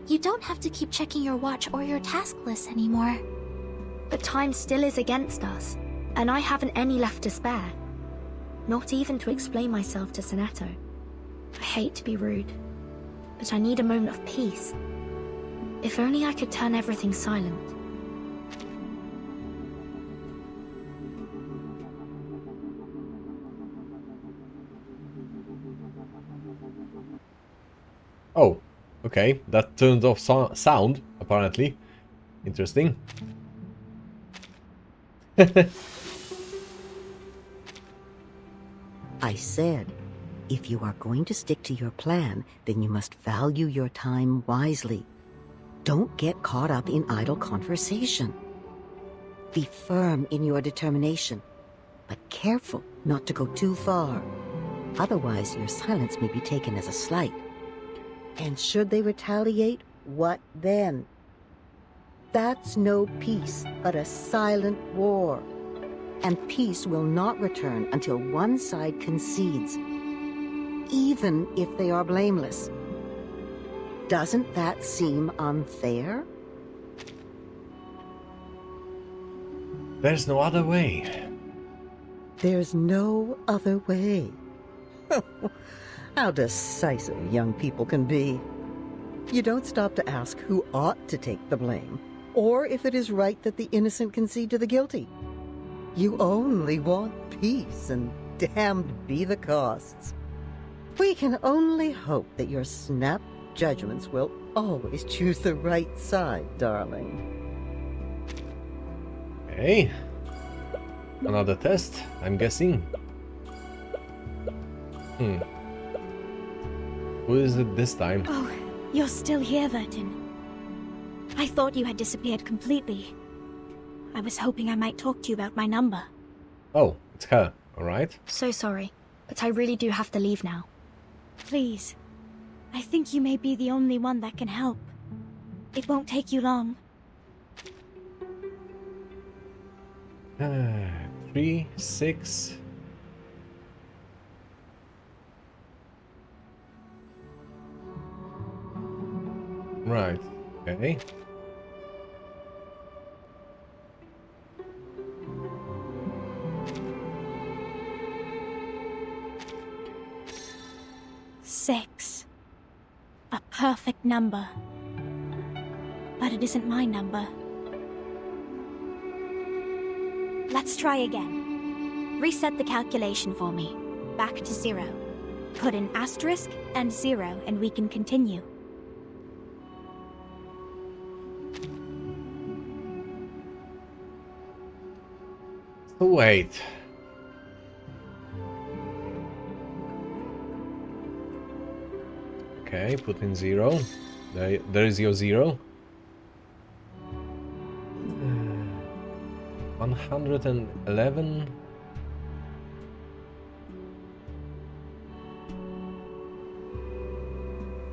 You don't have to keep checking your watch or your task list anymore. But time still is against us, and I haven't any left to spare. Not even to explain myself to Sonetto. I hate to be rude, but I need a moment of peace. If only I could turn everything silent. Oh, okay. That turned off sound, apparently. Interesting. I said, if you are going to stick to your plan, then you must value your time wisely. Don't get caught up in idle conversation. Be firm in your determination, but careful not to go too far. Otherwise, your silence may be taken as a slight. And should they retaliate, what then? That's no peace, but a silent war. And peace will not return until one side concedes, even if they are blameless. Doesn't that seem unfair? There's no other way. There's no other way. How decisive young people can be. You don't stop to ask who ought to take the blame, or if it is right that the innocent concede to the guilty. You only want peace, and damned be the costs. We can only hope that your snap judgments will always choose the right side, darling. Okay. Another test, I'm guessing. Who is it this time? Oh, you're still here, Vertin. I thought you had disappeared completely. I was hoping I might talk to you about my number. Oh, it's her, alright. So sorry, but I really do have to leave now. Please. I think you may be the only one that can help. It won't take you long. 3, 6... Right, okay. Six. A perfect number. But it isn't my number. Let's try again. Reset the calculation for me. Back to 0. Put an asterisk and 0 and we can continue. Wait. Okay, put in 0. There is your 0. 111.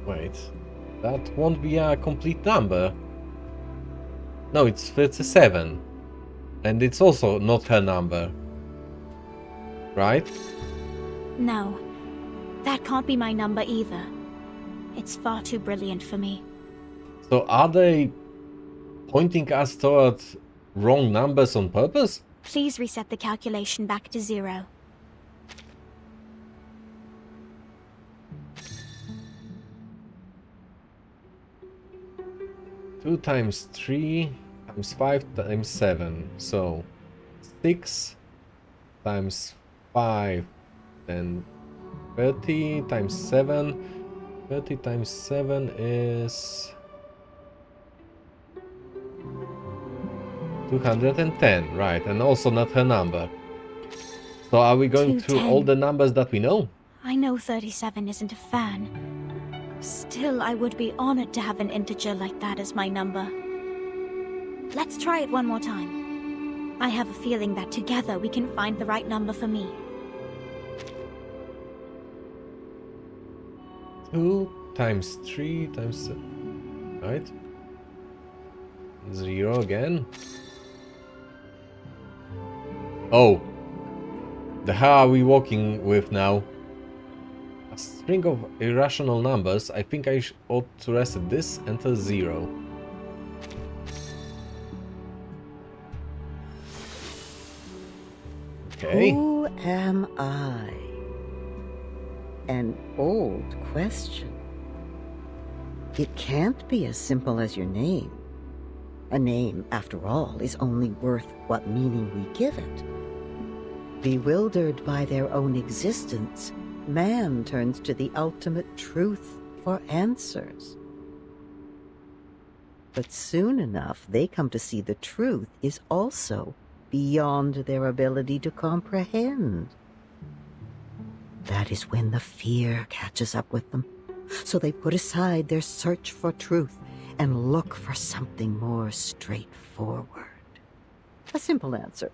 Wait, that won't be a complete number. No, it's 37. And it's also not her number. Right? No, that can't be my number either. It's far too brilliant for me. So are they pointing us toward wrong numbers on purpose? Please reset the calculation back to 0. Two times 3 times 5 times 7. So 6 times 5, then 30 times 7. 30 times 7 is 210, right, and also not her number. So are we going through all the numbers that we know? I know 37 isn't a fan. Still, I would be honored to have an integer like that as my number. Let's try it one more time. I have a feeling that together we can find the right number for me. 2 times 3 times 7, right? 0 again. Oh, the how are we walking with now? A String of irrational numbers. I think I ought to reset this. Enter 0. Okay. Who am I? An old question. It can't be as simple as your name. A name, after all, is only worth what meaning we give it. Bewildered by their own existence, man turns to the ultimate truth for answers. But soon enough, they come to see the truth is also beyond their ability to comprehend. That is when the fear catches up with them. So they put aside their search for truth and look for something more straightforward. A simple answer,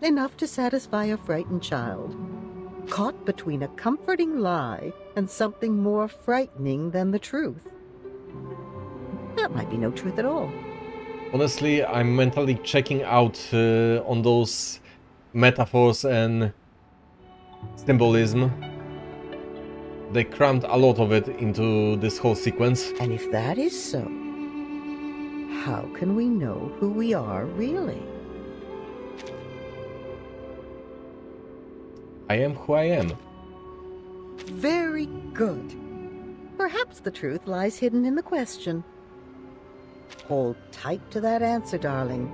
enough to satisfy a frightened child, caught between a comforting lie and something more frightening than the truth. That might be no truth at all. Honestly, I'm mentally checking out on those metaphors and symbolism. They crammed a lot of it into this whole sequence. And if that is so, how can we know who we are really? I am who I am. Very good. Perhaps the truth lies hidden in the question. Hold tight to that answer, darling.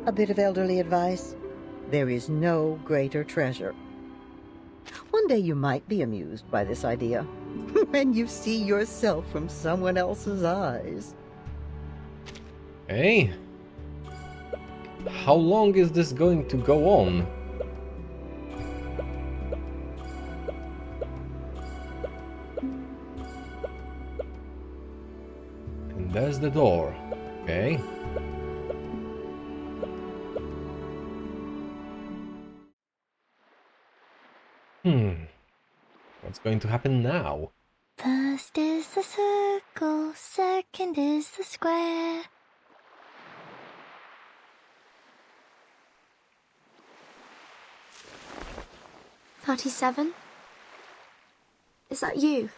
A bit of elderly advice. There is no greater treasure. One day you might be amused by this idea, when you see yourself from someone else's eyes. Hey, how long is this going to go on? And there's the door. Okay. What's going to happen now? First is the circle, second is the square. "37? Is that you?"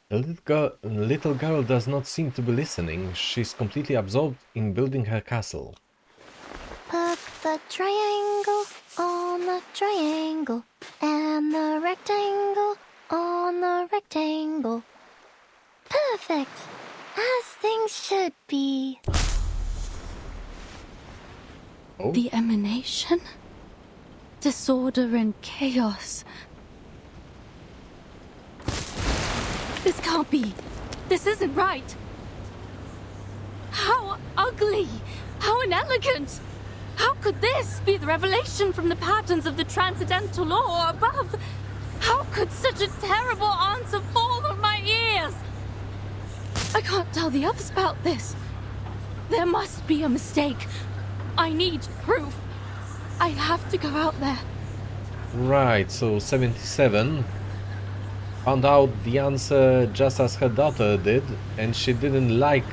The little girl does not seem to be listening. She's completely absorbed in building her castle. Put the triangle on the triangle and the rectangle on the rectangle. Perfect, as things should be. Oh. The emanation? Disorder and chaos. This can't be. This isn't right. How ugly! How inelegant! How could this be the revelation from the patterns of the transcendental law above? How could such a terrible answer fall on my ears? I can't tell the others about this. There must be a mistake. I need proof. I have to go out there. Right, so 77 found out the answer just as her daughter did, and she didn't like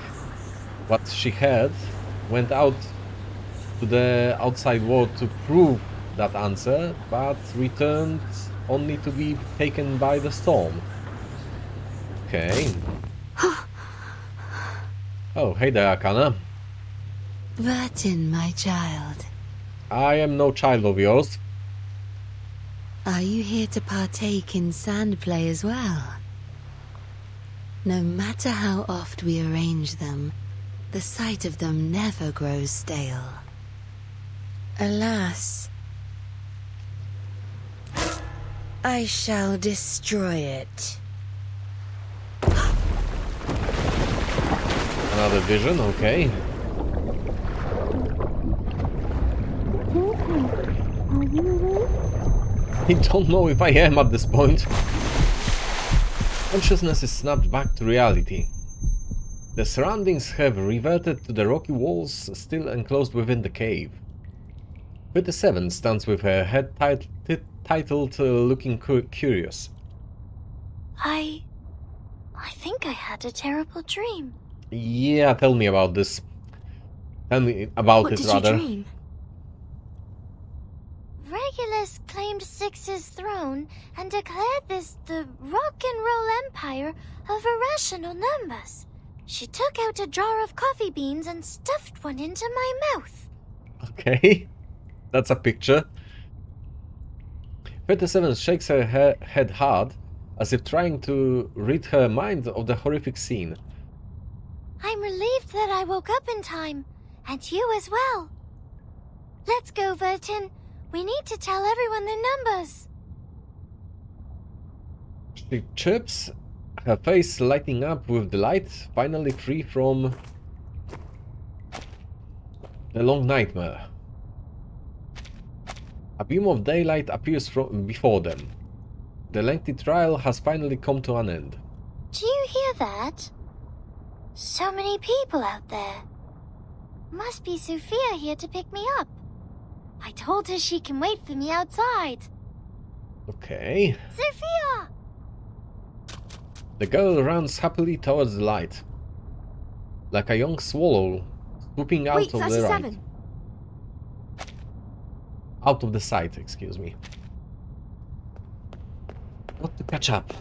what she heard, went out to the outside world to prove that answer, but returned only to be taken by the storm. Okay. Oh, hey there, Akana. Vertin, my child. I am no child of yours. Are you here to partake in sand play as well? No matter how oft we arrange them, the sight of them never grows stale. Alas, I shall destroy it. Another vision, okay. I don't know if I am at this point. Consciousness is snapped back to reality. The surroundings have reverted to the rocky walls still enclosed within the cave. 37 stands with her head titled looking curious. I think I had a terrible dream. Yeah, tell me about this. Tell me about What it, did rather. you dream? Regulus claimed Six's throne and declared this the rock and roll empire of irrational numbers. She took out a jar of coffee beans and stuffed one into my mouth. Okay, that's a picture. 37 shakes her head hard, as if trying to rid her mind of the horrific scene. I'm relieved that I woke up in time, and you as well. Let's go, Vertin. We need to tell everyone the numbers. She chirps, her face lighting up with delight, finally free from the long nightmare. A beam of daylight appears from before them. The lengthy trial has finally come to an end. Do you hear that? So many people out there. Must be Sophia here to pick me up. I told her she can wait for me outside. Okay. Sophia! The girl runs happily towards the light, like a young swallow swooping out of the right. Out of the sight, excuse me. Got to catch up.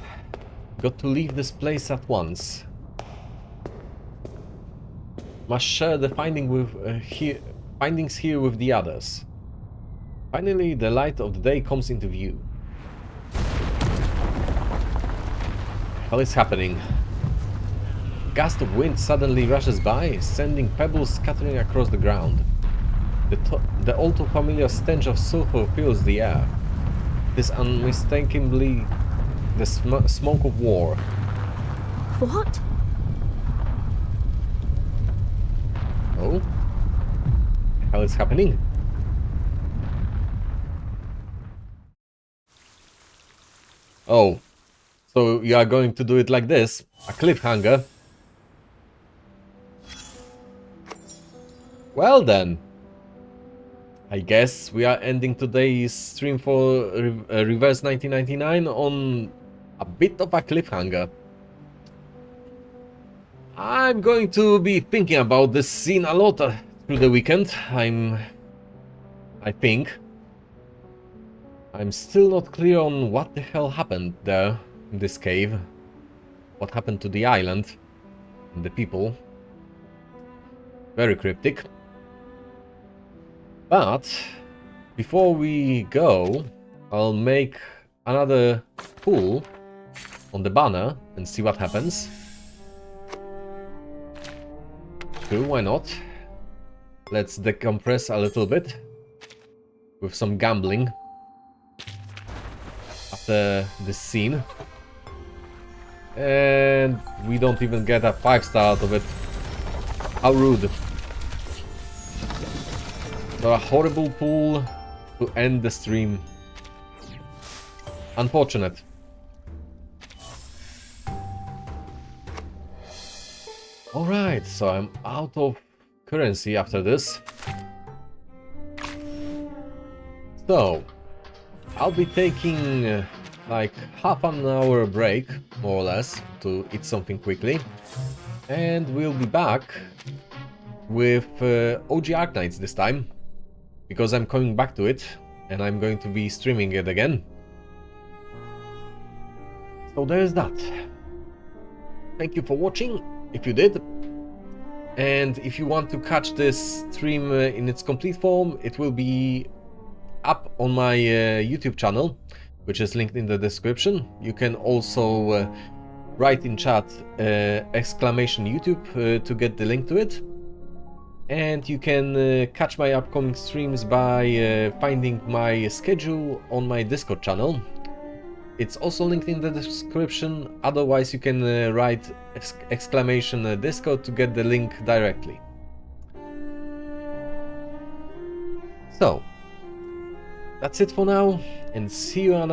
Got to leave this place at once. Must share the findings here with the others. Finally, the light of the day comes into view. What is happening? A gust of wind suddenly rushes by, sending pebbles scattering across the ground. The all too familiar stench of sulfur fills the air. It is unmistakably the smoke of war. What? Oh? What the hell is happening? Oh. So you are going to do it like this? A cliffhanger? Well then. I guess we are ending today's stream for Reverse 1999 on a bit of a cliffhanger. I'm going to be thinking about this scene a lot through the weekend. I think. I'm still not clear on what the hell happened there in this cave. What happened to the island and the people. Very cryptic. But before we go, I'll make another pull on the banner and see what happens. Sure, why not? Let's decompress a little bit with some gambling after this scene. And we don't even get a 5-star out of it. How rude. So a horrible pull to end the stream. Unfortunate. Alright, so I'm out of currency after this. So, I'll be taking like half an hour break, more or less, to eat something quickly. And we'll be back with OG Arknights this time. Because I'm coming back to it, and I'm going to be streaming it again. So there's that. Thank you for watching, if you did. And if you want to catch this stream in its complete form, it will be up on my YouTube channel, which is linked in the description. You can also write in chat exclamation YouTube to get the link to it. And you can catch my upcoming streams by finding my schedule on my Discord channel. It's also linked in the description, otherwise you can write exclamation Discord to get the link directly. So, that's it for now, and see you on